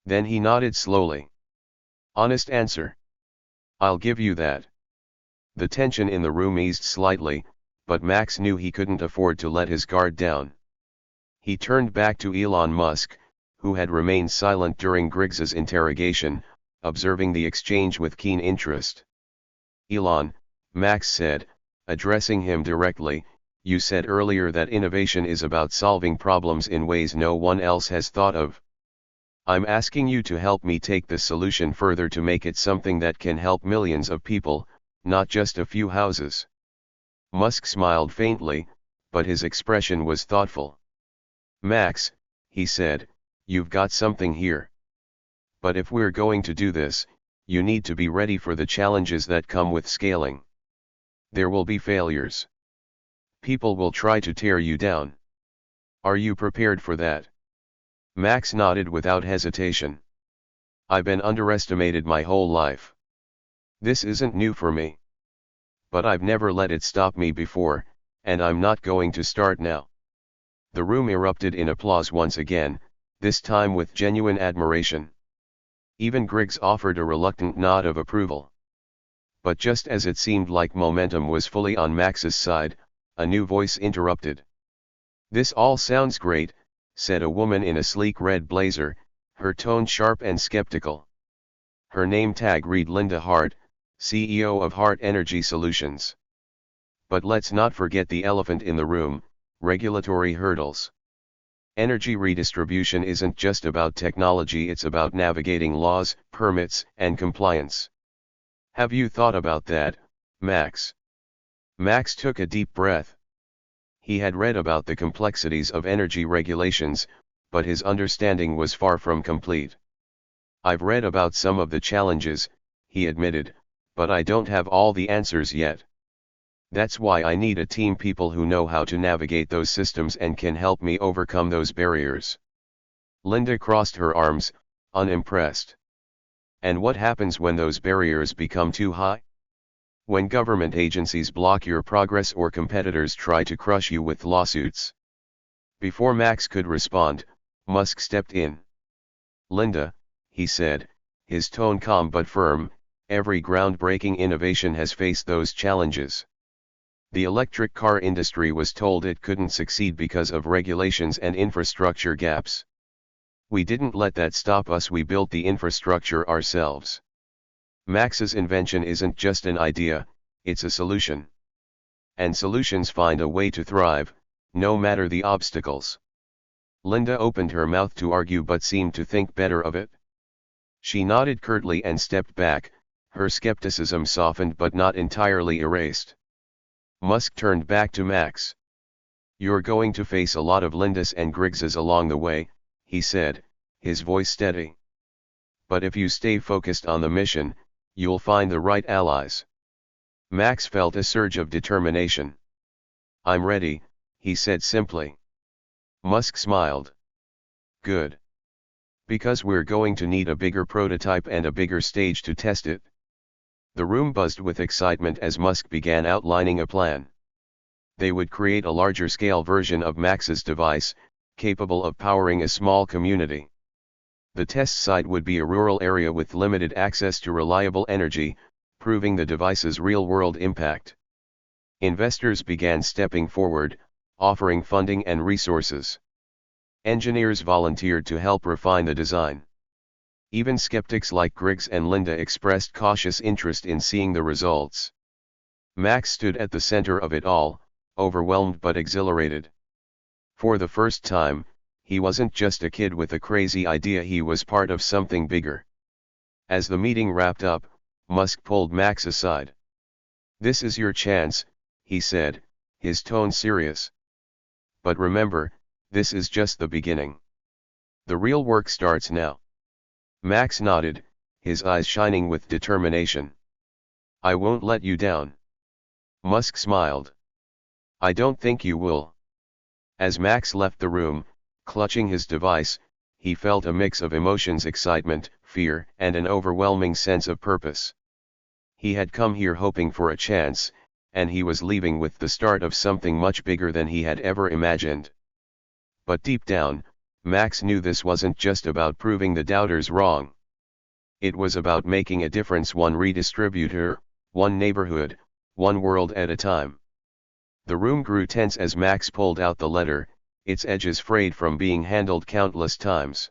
Then he nodded slowly. Honest answer. I'll give you that. The tension in the room eased slightly, but Max knew he couldn't afford to let his guard down. He turned back to Elon Musk, who had remained silent during Griggs's interrogation, observing the exchange with keen interest. Elon, Max said, addressing him directly, you said earlier that innovation is about solving problems in ways no one else has thought of. I'm asking you to help me take this solution further to make it something that can help millions of people, not just a few houses. Musk smiled faintly, but his expression was thoughtful. Max, he said, you've got something here. But if we're going to do this, you need to be ready for the challenges that come with scaling. There will be failures. People will try to tear you down. Are you prepared for that? Max nodded without hesitation. I've been underestimated my whole life. This isn't new for me. But I've never let it stop me before, and I'm not going to start now. The room erupted in applause once again, this time with genuine admiration. Even Griggs offered a reluctant nod of approval. But just as it seemed like momentum was fully on Max's side, a new voice interrupted. This all sounds great, said a woman in a sleek red blazer, her tone sharp and skeptical. Her name tag read Linda Hart, CEO of Hart Energy Solutions. But let's not forget the elephant in the room, regulatory hurdles. Energy redistribution isn't just about technology, it's about navigating laws, permits, and compliance. Have you thought about that, Max? Max took a deep breath. He had read about the complexities of energy regulations, but his understanding was far from complete. I've read about some of the challenges, he admitted, but I don't have all the answers yet. That's why I need a team, people who know how to navigate those systems and can help me overcome those barriers. Linda crossed her arms, unimpressed. And what happens when those barriers become too high? When government agencies block your progress or competitors try to crush you with lawsuits. Before Max could respond, Musk stepped in. Linda, he said, his tone calm but firm, every groundbreaking innovation has faced those challenges. The electric car industry was told it couldn't succeed because of regulations and infrastructure gaps. We didn't let that stop us, we built the infrastructure ourselves. Max's invention isn't just an idea, it's a solution. And solutions find a way to thrive, no matter the obstacles. Linda opened her mouth to argue but seemed to think better of it. She nodded curtly and stepped back, her skepticism softened but not entirely erased. Musk turned back to Max. You're going to face a lot of Lindas and Griggses along the way, he said, his voice steady. But if you stay focused on the mission, you'll find the right allies. Max felt a surge of determination. "I'm ready," he said simply. Musk smiled. "Good. Because we're going to need a bigger prototype and a bigger stage to test it." The room buzzed with excitement as Musk began outlining a plan. They would create a larger-scale version of Max's device, capable of powering a small community. The test site would be a rural area with limited access to reliable energy, proving the device's real-world impact. Investors began stepping forward, offering funding and resources. Engineers volunteered to help refine the design. Even skeptics like Griggs and Linda expressed cautious interest in seeing the results. Max stood at the center of it all, overwhelmed but exhilarated. For the first time, he wasn't just a kid with a crazy idea, he was part of something bigger. As the meeting wrapped up, Musk pulled Max aside. "This is your chance," he said, his tone serious. "But remember, this is just the beginning. The real work starts now." Max nodded, his eyes shining with determination. "I won't let you down." Musk smiled. "I don't think you will." As Max left the room, clutching his device, he felt a mix of emotions: excitement, fear, and an overwhelming sense of purpose. He had come here hoping for a chance, and he was leaving with the start of something much bigger than he had ever imagined. But deep down, Max knew this wasn't just about proving the doubters wrong. It was about making a difference, one redistributor, one neighborhood, one world at a time. The room grew tense as Max pulled out the letter, its edges frayed from being handled countless times.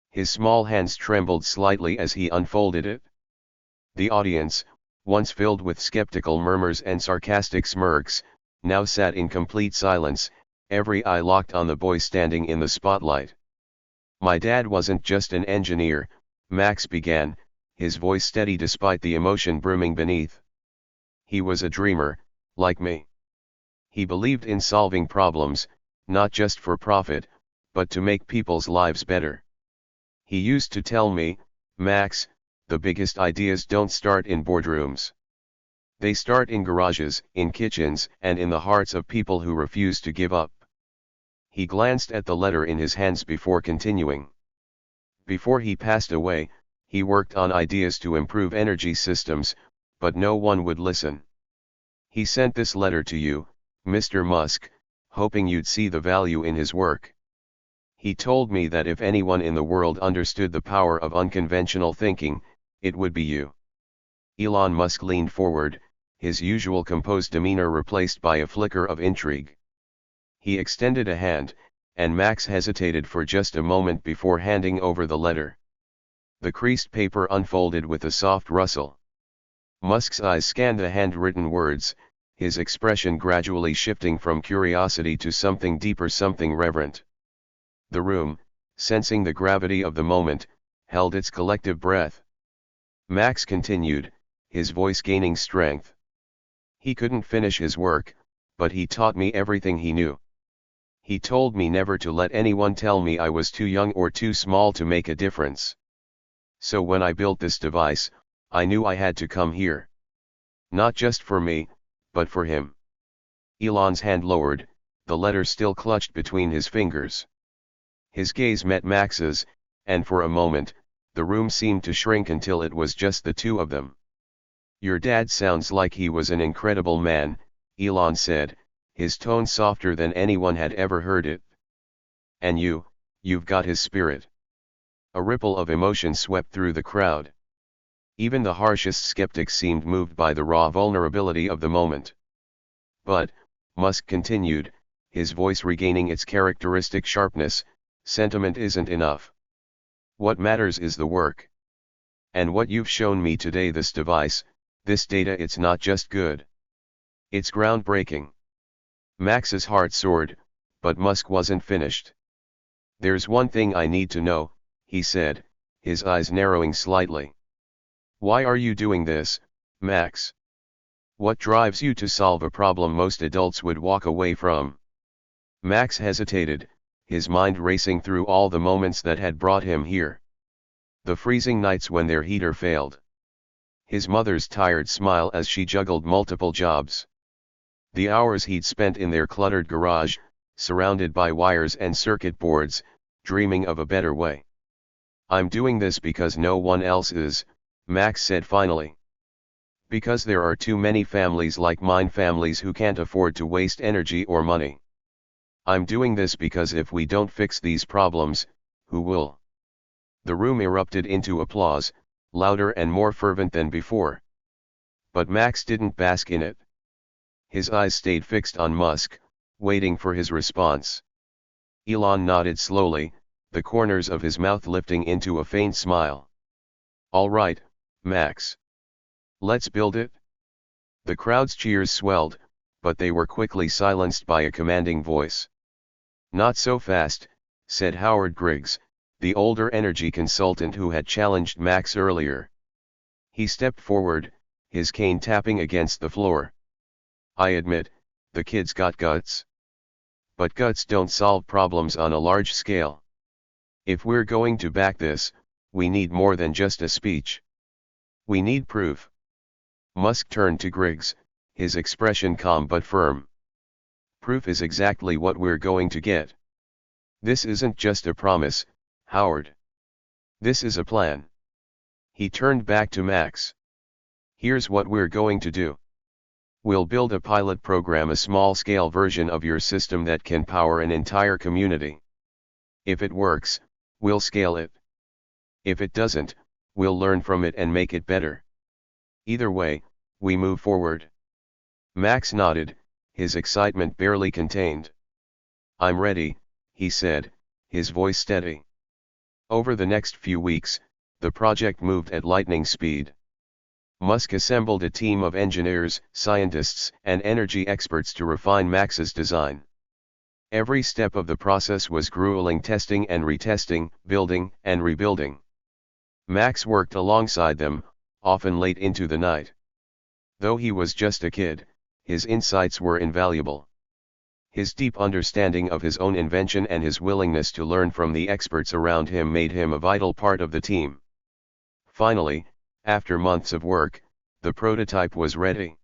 His small hands trembled slightly as he unfolded it. The audience, once filled with skeptical murmurs and sarcastic smirks, now sat in complete silence, every eye locked on the boy standing in the spotlight. "My dad wasn't just an engineer," Max began, his voice steady despite the emotion brimming beneath. "He was a dreamer, like me. He believed in solving problems, not just for profit, but to make people's lives better. He used to tell me, 'Max, the biggest ideas don't start in boardrooms. They start in garages, in kitchens, and in the hearts of people who refuse to give up.'" He glanced at the letter in his hands before continuing. "Before he passed away, he worked on ideas to improve energy systems, but no one would listen. He sent this letter to you, Mr. Musk, hoping you'd see the value in his work. He told me that if anyone in the world understood the power of unconventional thinking, it would be you." Elon Musk leaned forward, his usual composed demeanor replaced by a flicker of intrigue. He extended a hand, and Max hesitated for just a moment before handing over the letter. The creased paper unfolded with a soft rustle. Musk's eyes scanned the handwritten words, his expression gradually shifting from curiosity to something deeper, something reverent. The room, sensing the gravity of the moment, held its collective breath. Max continued, his voice gaining strength. "He couldn't finish his work, but he taught me everything he knew. He told me never to let anyone tell me I was too young or too small to make a difference. So when I built this device, I knew I had to come here. Not just for me, but for him." Elon's hand lowered, the letter still clutched between his fingers. His gaze met Max's, and for a moment, the room seemed to shrink until it was just the two of them. "Your dad sounds like he was an incredible man," Elon said, his tone softer than anyone had ever heard it. "And you've got his spirit." A ripple of emotion swept through the crowd. Even the harshest skeptics seemed moved by the raw vulnerability of the moment. "But," Musk continued, his voice regaining its characteristic sharpness, "sentiment isn't enough. What matters is the work. And what you've shown me today, this device, this data, it's not just good. It's groundbreaking." Max's heart soared, but Musk wasn't finished. "There's one thing I need to know," he said, his eyes narrowing slightly. "Why are you doing this, Max? What drives you to solve a problem most adults would walk away from?" Max hesitated, his mind racing through all the moments that had brought him here. The freezing nights when their heater failed. His mother's tired smile as she juggled multiple jobs. The hours he'd spent in their cluttered garage, surrounded by wires and circuit boards, dreaming of a better way. "I'm doing this because no one else is," Max said finally. "Because there are too many families like mine, families who can't afford to waste energy or money. I'm doing this because if we don't fix these problems, who will?" The room erupted into applause, louder and more fervent than before. But Max didn't bask in it. His eyes stayed fixed on Musk, waiting for his response. Elon nodded slowly, the corners of his mouth lifting into a faint smile. "All right, Max. Let's build it." The crowd's cheers swelled, but they were quickly silenced by a commanding voice. "Not so fast," said Howard Griggs, the older energy consultant who had challenged Max earlier. He stepped forward, his cane tapping against the floor. "I admit, the kid's got guts. But guts don't solve problems on a large scale. If we're going to back this, we need more than just a speech. We need proof." Musk turned to Griggs, his expression calm but firm. "Proof is exactly what we're going to get. This isn't just a promise, Howard. This is a plan." He turned back to Max. "Here's what we're going to do. We'll build a pilot program, a small-scale version of your system that can power an entire community. If it works, we'll scale it. If it doesn't, we'll learn from it and make it better. Either way, we move forward." Max nodded, his excitement barely contained. "I'm ready," he said, his voice steady. Over the next few weeks, the project moved at lightning speed. Musk assembled a team of engineers, scientists, and energy experts to refine Max's design. Every step of the process was grueling, testing and retesting, building and rebuilding. Max worked alongside them, often late into the night. Though he was just a kid, his insights were invaluable. His deep understanding of his own invention and his willingness to learn from the experts around him made him a vital part of the team. Finally, after months of work, the prototype was ready.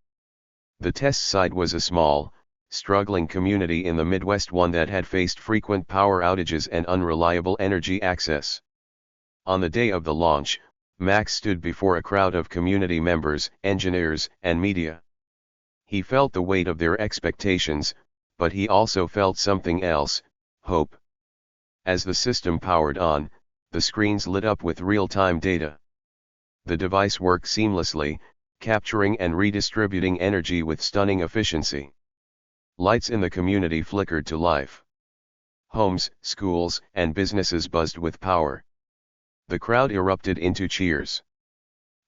The test site was a small, struggling community in the Midwest, one that had faced frequent power outages and unreliable energy access. On the day of the launch, Max stood before a crowd of community members, engineers, and media. He felt the weight of their expectations, but he also felt something else, hope. As the system powered on, the screens lit up with real-time data. The device worked seamlessly, capturing and redistributing energy with stunning efficiency. Lights in the community flickered to life. Homes, schools, and businesses buzzed with power. The crowd erupted into cheers.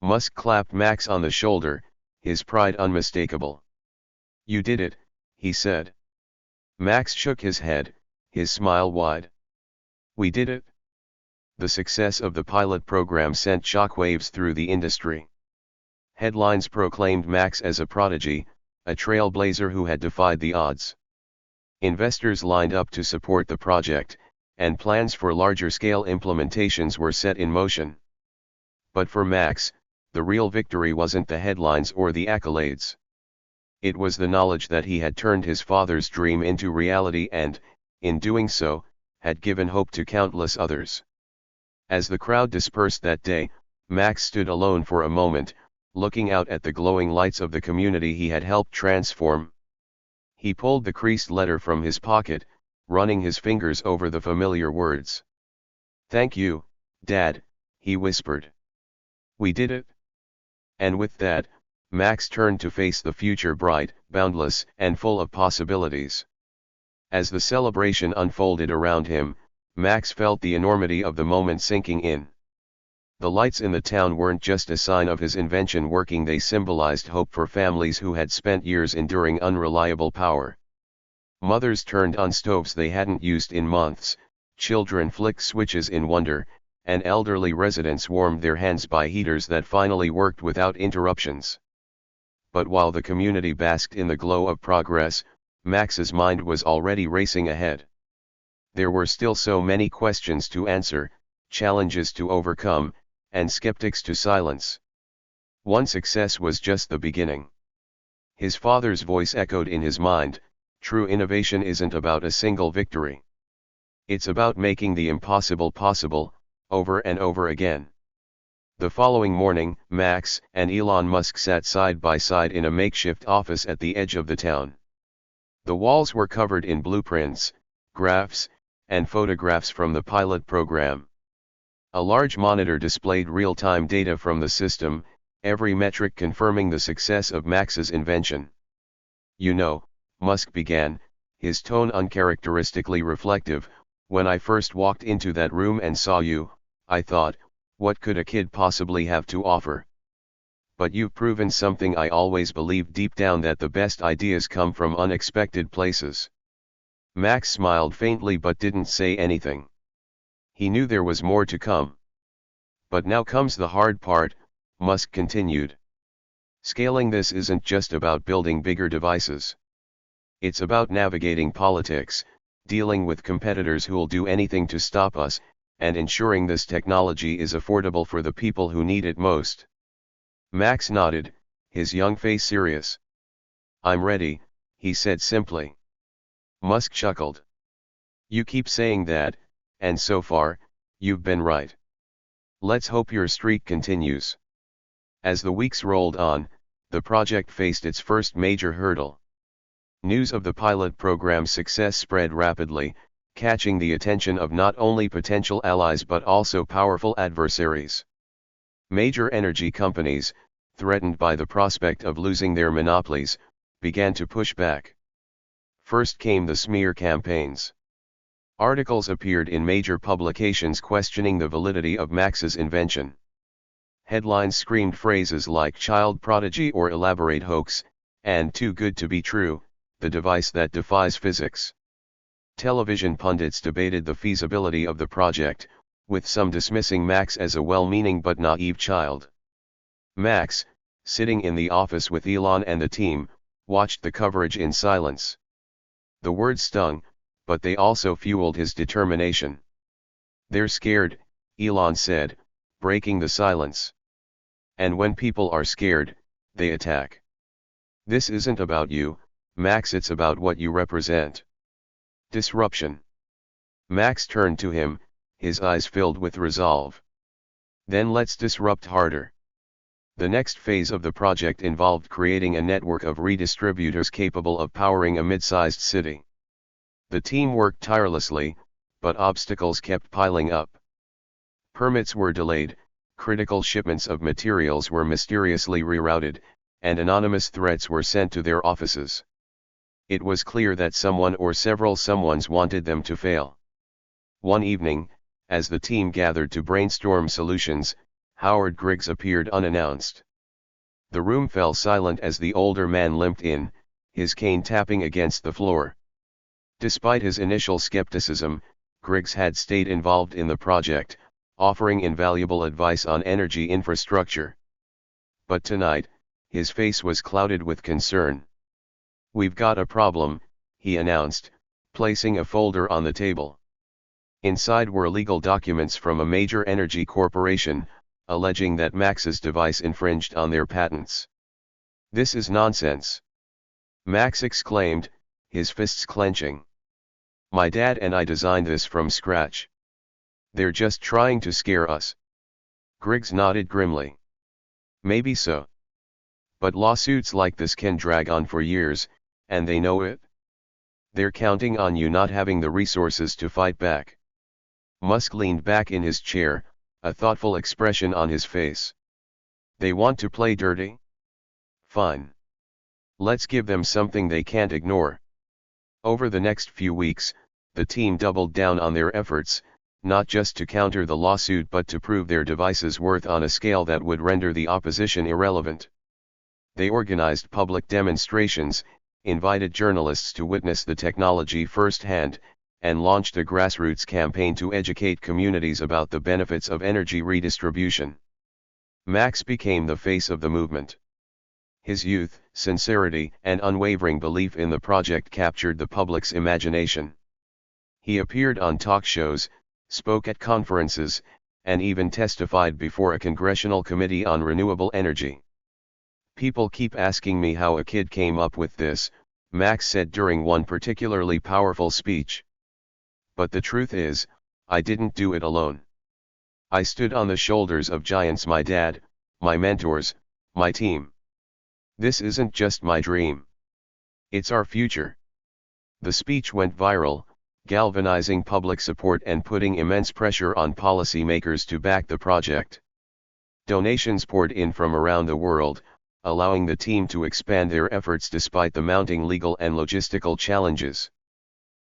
Musk clapped Max on the shoulder, his pride unmistakable. "You did it," he said. Max shook his head, his smile wide. "We did it." The success of the pilot program sent shockwaves through the industry. Headlines proclaimed Max as a prodigy, a trailblazer who had defied the odds. Investors lined up to support the project, and plans for larger-scale implementations were set in motion. But for Max, the real victory wasn't the headlines or the accolades. It was the knowledge that he had turned his father's dream into reality and, in doing so, had given hope to countless others. As the crowd dispersed that day, Max stood alone for a moment, looking out at the glowing lights of the community he had helped transform. He pulled the creased letter from his pocket, running his fingers over the familiar words. "Thank you, Dad," he whispered. "We did it." And with that, Max turned to face the future, bright, boundless, and full of possibilities. As the celebration unfolded around him, Max felt the enormity of the moment sinking in. The lights in the town weren't just a sign of his invention working, they symbolized hope for families who had spent years enduring unreliable power. Mothers turned on stoves they hadn't used in months, children flicked switches in wonder, and elderly residents warmed their hands by heaters that finally worked without interruptions. But while the community basked in the glow of progress, Max's mind was already racing ahead. There were still so many questions to answer, challenges to overcome, and skeptics to silence. One success was just the beginning. His father's voice echoed in his mind, true innovation isn't about a single victory. It's about making the impossible possible, over and over again. The following morning, Max and Elon Musk sat side by side in a makeshift office at the edge of the town. The walls were covered in blueprints, graphs, and photographs from the pilot program. A large monitor displayed real-time data from the system, every metric confirming the success of Max's invention. "You know," Musk began, his tone uncharacteristically reflective, "when I first walked into that room and saw you, I thought, what could a kid possibly have to offer? But you've proven something I always believed deep down, that the best ideas come from unexpected places." Max smiled faintly but didn't say anything. He knew there was more to come. "But now comes the hard part," Musk continued. "Scaling this isn't just about building bigger devices. It's about navigating politics, dealing with competitors who'll do anything to stop us, and ensuring this technology is affordable for the people who need it most." Max nodded, his young face serious. "I'm ready," he said simply. Musk chuckled. "You keep saying that, and so far, you've been right. Let's hope your streak continues." As the weeks rolled on, the project faced its first major hurdle. News of the pilot program's success spread rapidly, catching the attention of not only potential allies but also powerful adversaries. Major energy companies, threatened by the prospect of losing their monopolies, began to push back. First came the smear campaigns. Articles appeared in major publications questioning the validity of Max's invention. Headlines screamed phrases like child prodigy or elaborate hoax, and too good to be true, the device that defies physics. Television pundits debated the feasibility of the project, with some dismissing Max as a well-meaning but naive child. Max, sitting in the office with Elon and the team, watched the coverage in silence. The words stung, but they also fueled his determination. "They're scared," Elon said, breaking the silence. "And when people are scared, they attack. This isn't about you, Max, it's about what you represent. Disruption." Max turned to him, his eyes filled with resolve. "Then let's disrupt harder." The next phase of the project involved creating a network of redistributors capable of powering a mid-sized city. The team worked tirelessly, but obstacles kept piling up. Permits were delayed, critical shipments of materials were mysteriously rerouted, and anonymous threats were sent to their offices. It was clear that someone or several someones wanted them to fail. One evening, as the team gathered to brainstorm solutions, Howard Griggs appeared unannounced. The room fell silent as the older man limped in, his cane tapping against the floor. Despite his initial skepticism, Griggs had stayed involved in the project, offering invaluable advice on energy infrastructure. But tonight, his face was clouded with concern. "We've got a problem," he announced, placing a folder on the table. Inside were legal documents from a major energy corporation, alleging that Max's device infringed on their patents. "This is nonsense!" Max exclaimed, his fists clenching. "My dad and I designed this from scratch. They're just trying to scare us." Griggs nodded grimly. "Maybe so. But lawsuits like this can drag on for years, and they know it. They're counting on you not having the resources to fight back." Musk leaned back in his chair, a thoughtful expression on his face. "They want to play dirty? Fine. Let's give them something they can't ignore." Over the next few weeks, the team doubled down on their efforts, not just to counter the lawsuit but to prove their device's worth on a scale that would render the opposition irrelevant. They organized public demonstrations, invited journalists to witness the technology firsthand, and launched a grassroots campaign to educate communities about the benefits of energy redistribution. Max became the face of the movement. His youth, sincerity, and unwavering belief in the project captured the public's imagination. He appeared on talk shows, spoke at conferences, and even testified before a congressional committee on renewable energy. People keep asking me how a kid came up with this, Max said during one particularly powerful speech. But the truth is, I didn't do it alone. I stood on the shoulders of giants: my dad, my mentors, my team. This isn't just my dream. It's our future. The speech went viral, galvanizing public support and putting immense pressure on policymakers to back the project. Donations poured in from around the world, allowing the team to expand their efforts despite the mounting legal and logistical challenges.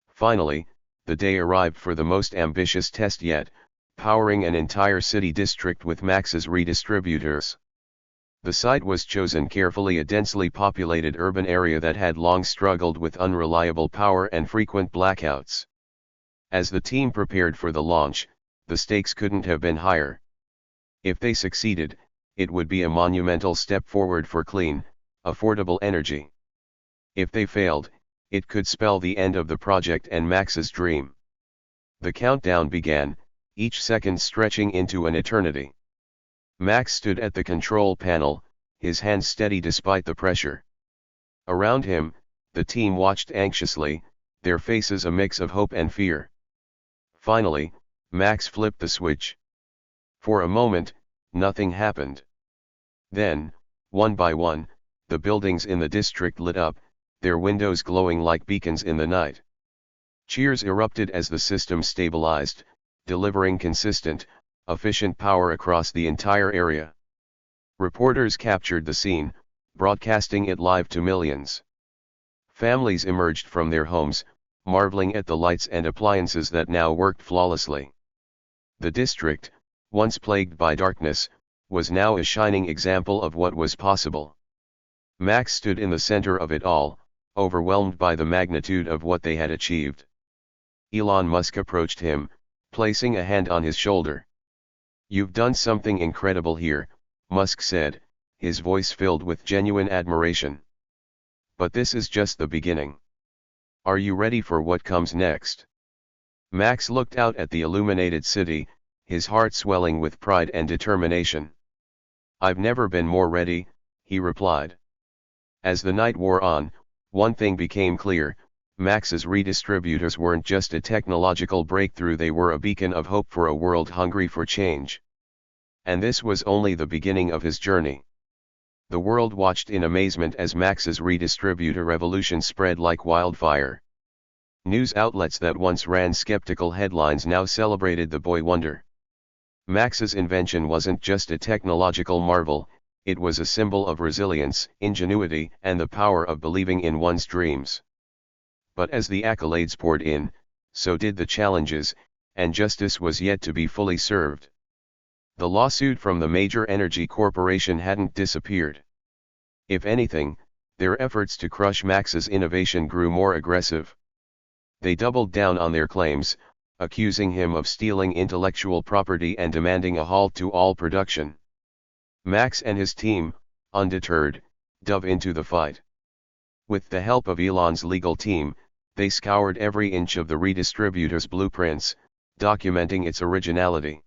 Finally, the day arrived for the most ambitious test yet, powering an entire city district with Max's redistributors. The site was chosen carefully: a densely populated urban area that had long struggled with unreliable power and frequent blackouts. As the team prepared for the launch, the stakes couldn't have been higher. If they succeeded, it would be a monumental step forward for clean, affordable energy. If they failed, it could spell the end of the project and Max's dream. The countdown began, each second stretching into an eternity. Max stood at the control panel, his hands steady despite the pressure. Around him, the team watched anxiously, their faces a mix of hope and fear. Finally, Max flipped the switch. For a moment, nothing happened. Then, one by one, the buildings in the district lit up, their windows glowing like beacons in the night. Cheers erupted as the system stabilized, delivering consistent, efficient power across the entire area. Reporters captured the scene, broadcasting it live to millions. Families emerged from their homes, marveling at the lights and appliances that now worked flawlessly. The district, once plagued by darkness, was now a shining example of what was possible. Max stood in the center of it all, overwhelmed by the magnitude of what they had achieved. Elon Musk approached him, placing a hand on his shoulder. "You've done something incredible here," Musk said, his voice filled with genuine admiration. "But this is just the beginning. Are you ready for what comes next?" Max looked out at the illuminated city, his heart swelling with pride and determination. "I've never been more ready," he replied. As the night wore on, one thing became clear: Max's redistributors weren't just a technological breakthrough, they were a beacon of hope for a world hungry for change. And this was only the beginning of his journey. The world watched in amazement as Max's redistributor revolution spread like wildfire. News outlets that once ran skeptical headlines now celebrated the boy wonder. Max's invention wasn't just a technological marvel, it was a symbol of resilience, ingenuity, and the power of believing in one's dreams. But as the accolades poured in, so did the challenges, and justice was yet to be fully served. The lawsuit from the major energy corporation hadn't disappeared. If anything, their efforts to crush Max's innovation grew more aggressive. They doubled down on their claims, accusing him of stealing intellectual property and demanding a halt to all production. Max and his team, undeterred, dove into the fight. With the help of Elon's legal team, they scoured every inch of the redistributor's blueprints, documenting its originality.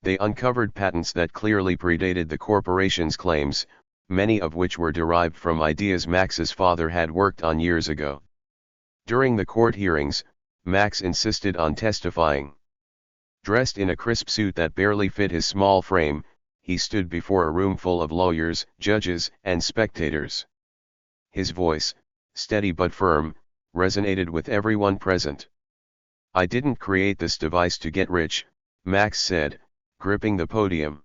They uncovered patents that clearly predated the corporation's claims, many of which were derived from ideas Max's father had worked on years ago. During the court hearings, Max insisted on testifying. Dressed in a crisp suit that barely fit his small frame, he stood before a room full of lawyers, judges, and spectators. His voice, steady but firm, resonated with everyone present. "I didn't create this device to get rich," Max said, gripping the podium.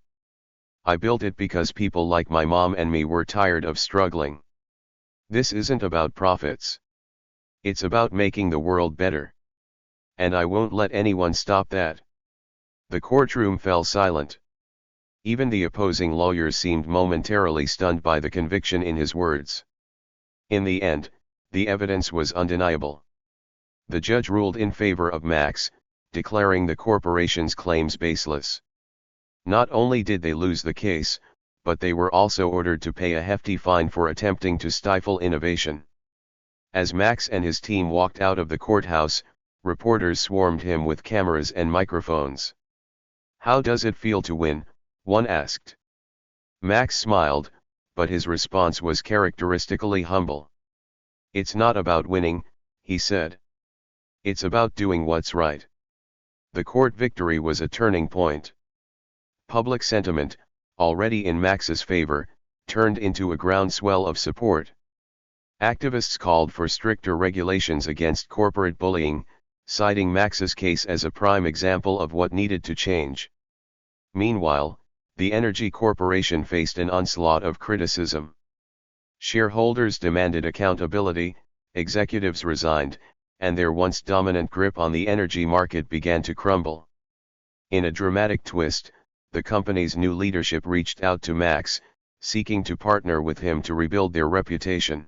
"I built it because people like my mom and me were tired of struggling. This isn't about profits. It's about making the world better. And I won't let anyone stop that." The courtroom fell silent. Even the opposing lawyers seemed momentarily stunned by the conviction in his words. In the end, the evidence was undeniable. The judge ruled in favor of Max, declaring the corporation's claims baseless. Not only did they lose the case, but they were also ordered to pay a hefty fine for attempting to stifle innovation. As Max and his team walked out of the courthouse, reporters swarmed him with cameras and microphones. "How does it feel to win?" one asked. Max smiled, but his response was characteristically humble. "It's not about winning," he said. "It's about doing what's right." The court victory was a turning point. Public sentiment, already in Max's favor, turned into a groundswell of support. Activists called for stricter regulations against corporate bullying, citing Max's case as a prime example of what needed to change. Meanwhile, the energy corporation faced an onslaught of criticism. Shareholders demanded accountability, executives resigned, and their once dominant grip on the energy market began to crumble. In a dramatic twist, the company's new leadership reached out to Max, seeking to partner with him to rebuild their reputation.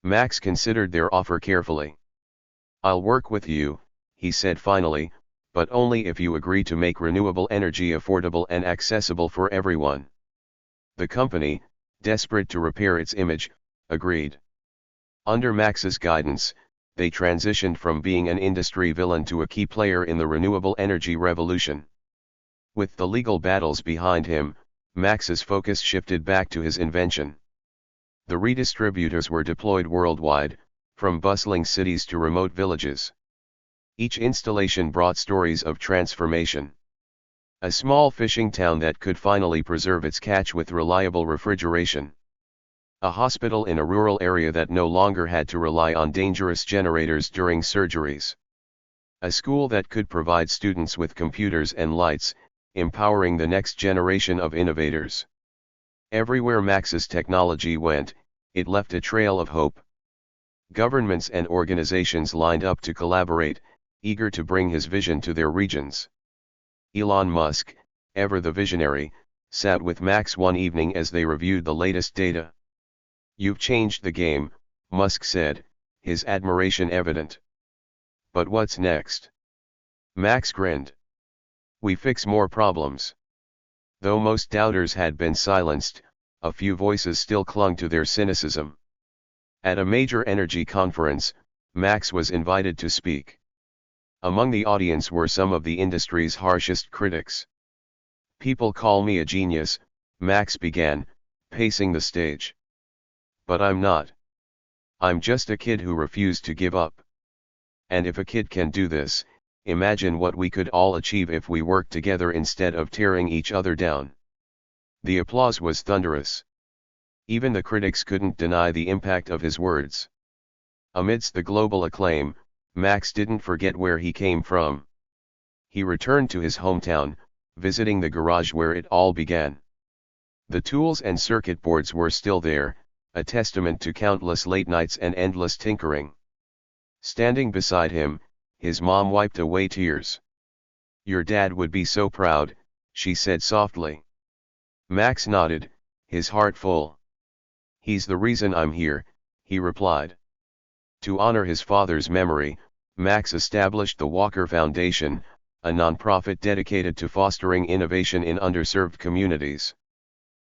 Max considered their offer carefully. "I'll work with you," he said finally, "but only if you agree to make renewable energy affordable and accessible for everyone." The company, desperate to repair its image, agreed. Under Max's guidance, they transitioned from being an industry villain to a key player in the renewable energy revolution. With the legal battles behind him, Max's focus shifted back to his invention. The redistributors were deployed worldwide, from bustling cities to remote villages. Each installation brought stories of transformation. A small fishing town that could finally preserve its catch with reliable refrigeration. A hospital in a rural area that no longer had to rely on dangerous generators during surgeries. A school that could provide students with computers and lights, empowering the next generation of innovators. Everywhere Max's technology went, it left a trail of hope. Governments and organizations lined up to collaborate, eager to bring his vision to their regions. Elon Musk, ever the visionary, sat with Max one evening as they reviewed the latest data. "You've changed the game," Musk said, his admiration evident. "But what's next?" Max grinned. "We fix more problems." Though most doubters had been silenced, a few voices still clung to their cynicism. At a major energy conference, Max was invited to speak. Among the audience were some of the industry's harshest critics. "People call me a genius," Max began, pacing the stage. "But I'm not. I'm just a kid who refused to give up. And if a kid can do this, imagine what we could all achieve if we worked together instead of tearing each other down." The applause was thunderous. Even the critics couldn't deny the impact of his words. Amidst the global acclaim, Max didn't forget where he came from. He returned to his hometown, visiting the garage where it all began. The tools and circuit boards were still there, a testament to countless late nights and endless tinkering. Standing beside him, his mom wiped away tears. "Your dad would be so proud," she said softly. Max nodded, his heart full. "He's the reason I'm here," he replied. To honor his father's memory, Max established the Walker Foundation, a nonprofit dedicated to fostering innovation in underserved communities.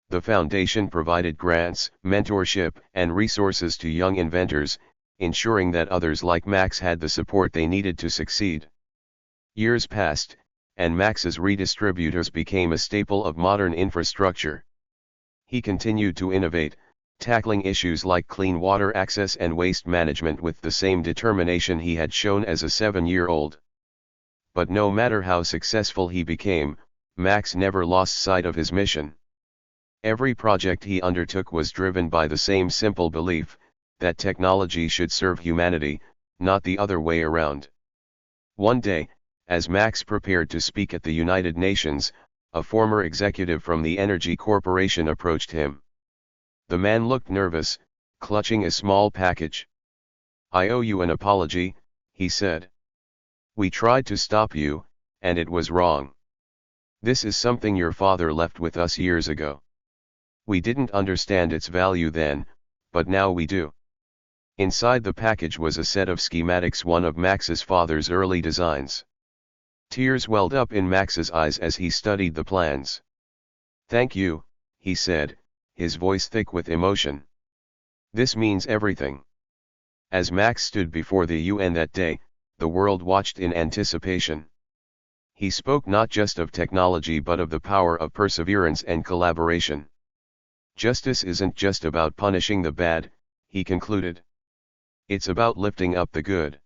The foundation provided grants, mentorship, and resources to young inventors, ensuring that others like Max had the support they needed to succeed. Years passed, and Max's redistributors became a staple of modern infrastructure. He continued to innovate, tackling issues like clean water access and waste management with the same determination he had shown as a 7-year-old. But no matter how successful he became, Max never lost sight of his mission. Every project he undertook was driven by the same simple belief, that technology should serve humanity, not the other way around. One day, as Max prepared to speak at the United Nations, a former executive from the Energy Corporation approached him. The man looked nervous, clutching a small package. "I owe you an apology," he said. "We tried to stop you, and it was wrong. This is something your father left with us years ago. We didn't understand its value then, but now we do." Inside the package was a set of schematics, one of Max's father's early designs. Tears welled up in Max's eyes as he studied the plans. "Thank you," he said, his voice thick with emotion. "This means everything." As Max stood before the UN that day, the world watched in anticipation. He spoke not just of technology but of the power of perseverance and collaboration. Justice isn't just about punishing the bad, he concluded. It's about lifting up the good.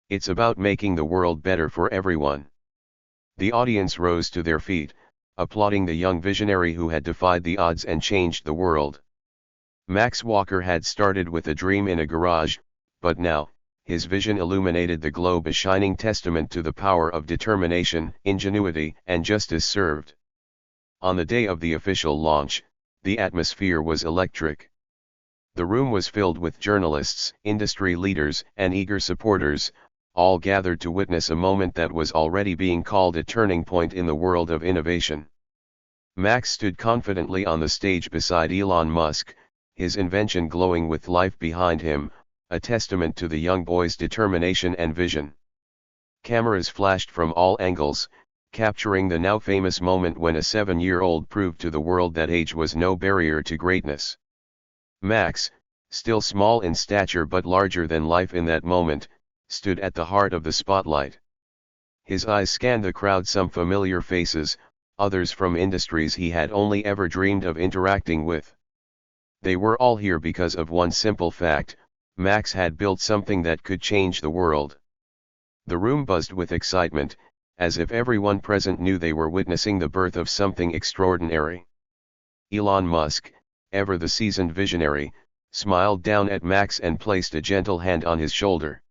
It's about making the world better for everyone. The audience rose to their feet, applauding the young visionary who had defied the odds and changed the world. Max Walker had started with a dream in a garage, but now, his vision illuminated the globe, a shining testament to the power of determination, ingenuity, and justice served. On the day of the official launch, the atmosphere was electric. The room was filled with journalists, industry leaders, and eager supporters, all gathered to witness a moment that was already being called a turning point in the world of innovation. Max stood confidently on the stage beside Elon Musk, his invention glowing with life behind him, a testament to the young boy's determination and vision. Cameras flashed from all angles, capturing the now famous moment when a 7-year-old proved to the world that age was no barrier to greatness. Max, still small in stature but larger than life in that moment, stood at the heart of the spotlight. His eyes scanned the crowd, some familiar faces, others from industries he had only ever dreamed of interacting with. They were all here because of one simple fact: Max had built something that could change the world. The room buzzed with excitement, as if everyone present knew they were witnessing the birth of something extraordinary. Elon Musk, ever the seasoned visionary, smiled down at Max and placed a gentle hand on his shoulder.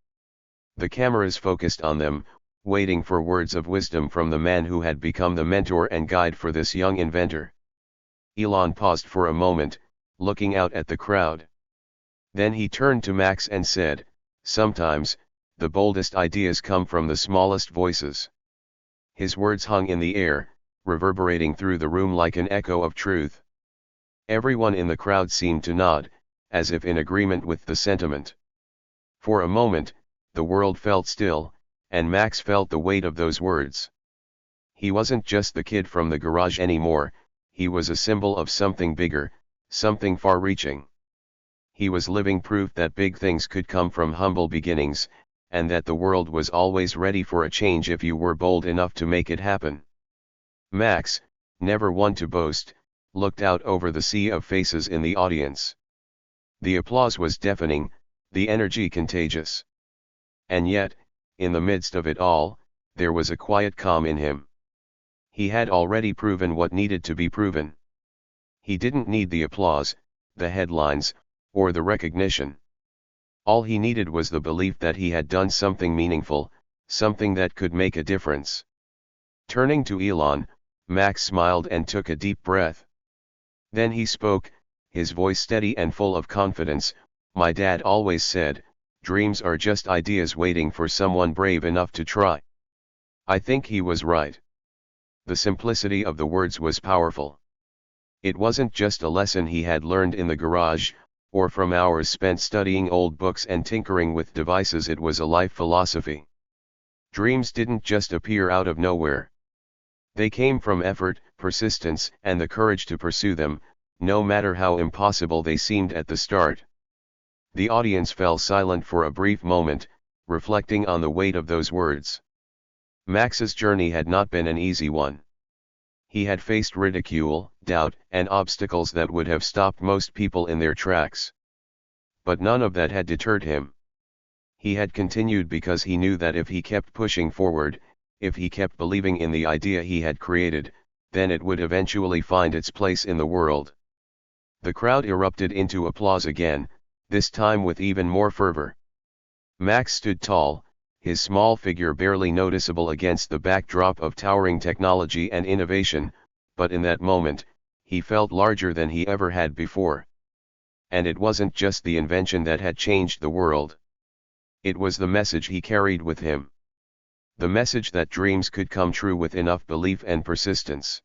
The cameras focused on them, waiting for words of wisdom from the man who had become the mentor and guide for this young inventor. Elon paused for a moment, looking out at the crowd. Then he turned to Max and said, "Sometimes, the boldest ideas come from the smallest voices." His words hung in the air, reverberating through the room like an echo of truth. Everyone in the crowd seemed to nod, as if in agreement with the sentiment. For a moment, the world felt still, and Max felt the weight of those words. He wasn't just the kid from the garage anymore, he was a symbol of something bigger, something far-reaching. He was living proof that big things could come from humble beginnings, and that the world was always ready for a change if you were bold enough to make it happen. Max, never one to boast, looked out over the sea of faces in the audience. The applause was deafening, the energy contagious. And yet, in the midst of it all, there was a quiet calm in him. He had already proven what needed to be proven. He didn't need the applause, the headlines, or the recognition. All he needed was the belief that he had done something meaningful, something that could make a difference. Turning to Elon, Max smiled and took a deep breath. Then he spoke, his voice steady and full of confidence. "My dad always said, dreams are just ideas waiting for someone brave enough to try." I think he was right. The simplicity of the words was powerful. It wasn't just a lesson he had learned in the garage, or from hours spent studying old books and tinkering with devices. It was a life philosophy. Dreams didn't just appear out of nowhere. They came from effort, persistence, and the courage to pursue them, no matter how impossible they seemed at the start. The audience fell silent for a brief moment, reflecting on the weight of those words. Max's journey had not been an easy one. He had faced ridicule, doubt, and obstacles that would have stopped most people in their tracks. But none of that had deterred him. He had continued because he knew that if he kept pushing forward, if he kept believing in the idea he had created, then it would eventually find its place in the world. The crowd erupted into applause again, this time with even more fervor. Max stood tall, his small figure barely noticeable against the backdrop of towering technology and innovation, but in that moment, he felt larger than he ever had before. And it wasn't just the invention that had changed the world. It was the message he carried with him. The message that dreams could come true with enough belief and persistence.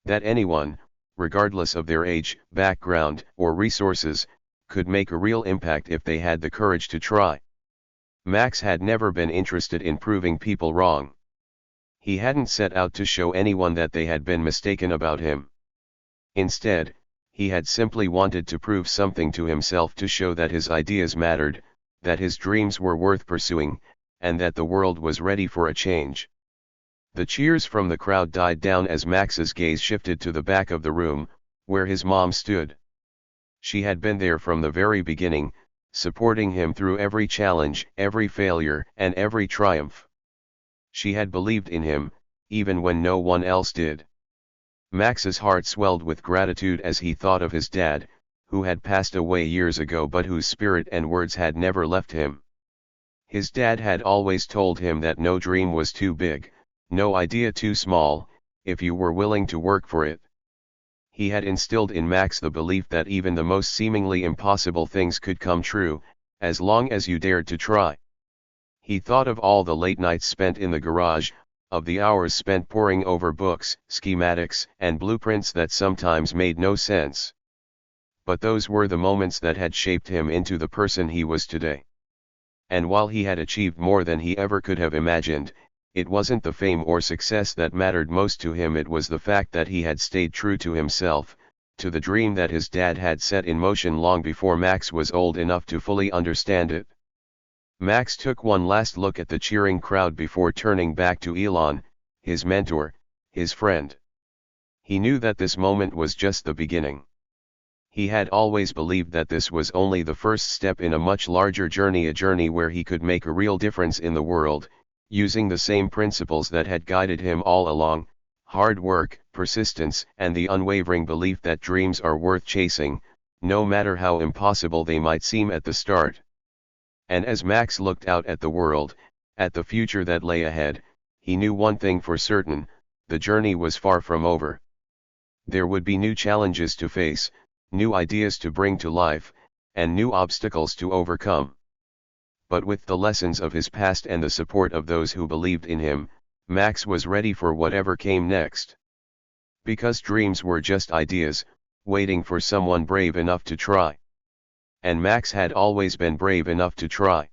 That anyone, regardless of their age, background, or resources, could make a real impact if they had the courage to try. Max had never been interested in proving people wrong. He hadn't set out to show anyone that they had been mistaken about him. Instead, he had simply wanted to prove something to himself, to show that his ideas mattered, that his dreams were worth pursuing, and that the world was ready for a change. The cheers from the crowd died down as Max's gaze shifted to the back of the room, where his mom stood. She had been there from the very beginning, supporting him through every challenge, every failure, and every triumph. She had believed in him, even when no one else did. Max's heart swelled with gratitude as he thought of his dad, who had passed away years ago but whose spirit and words had never left him. His dad had always told him that no dream was too big, no idea too small, if you were willing to work for it. He had instilled in Max the belief that even the most seemingly impossible things could come true, as long as you dared to try. He thought of all the late nights spent in the garage, of the hours spent poring over books, schematics, and blueprints that sometimes made no sense. But those were the moments that had shaped him into the person he was today. And while he had achieved more than he ever could have imagined, it wasn't the fame or success that mattered most to him. It was the fact that he had stayed true to himself, to the dream that his dad had set in motion long before Max was old enough to fully understand it. Max took one last look at the cheering crowd before turning back to Elon, his mentor, his friend. He knew that this moment was just the beginning. He had always believed that this was only the first step in a much larger journey, a journey where he could make a real difference in the world, using the same principles that had guided him all along: hard work, persistence, and the unwavering belief that dreams are worth chasing, no matter how impossible they might seem at the start. And as Max looked out at the world, at the future that lay ahead, he knew one thing for certain: the journey was far from over. There would be new challenges to face, new ideas to bring to life, and new obstacles to overcome. But with the lessons of his past and the support of those who believed in him, Max was ready for whatever came next. Because dreams were just ideas, waiting for someone brave enough to try. And Max had always been brave enough to try.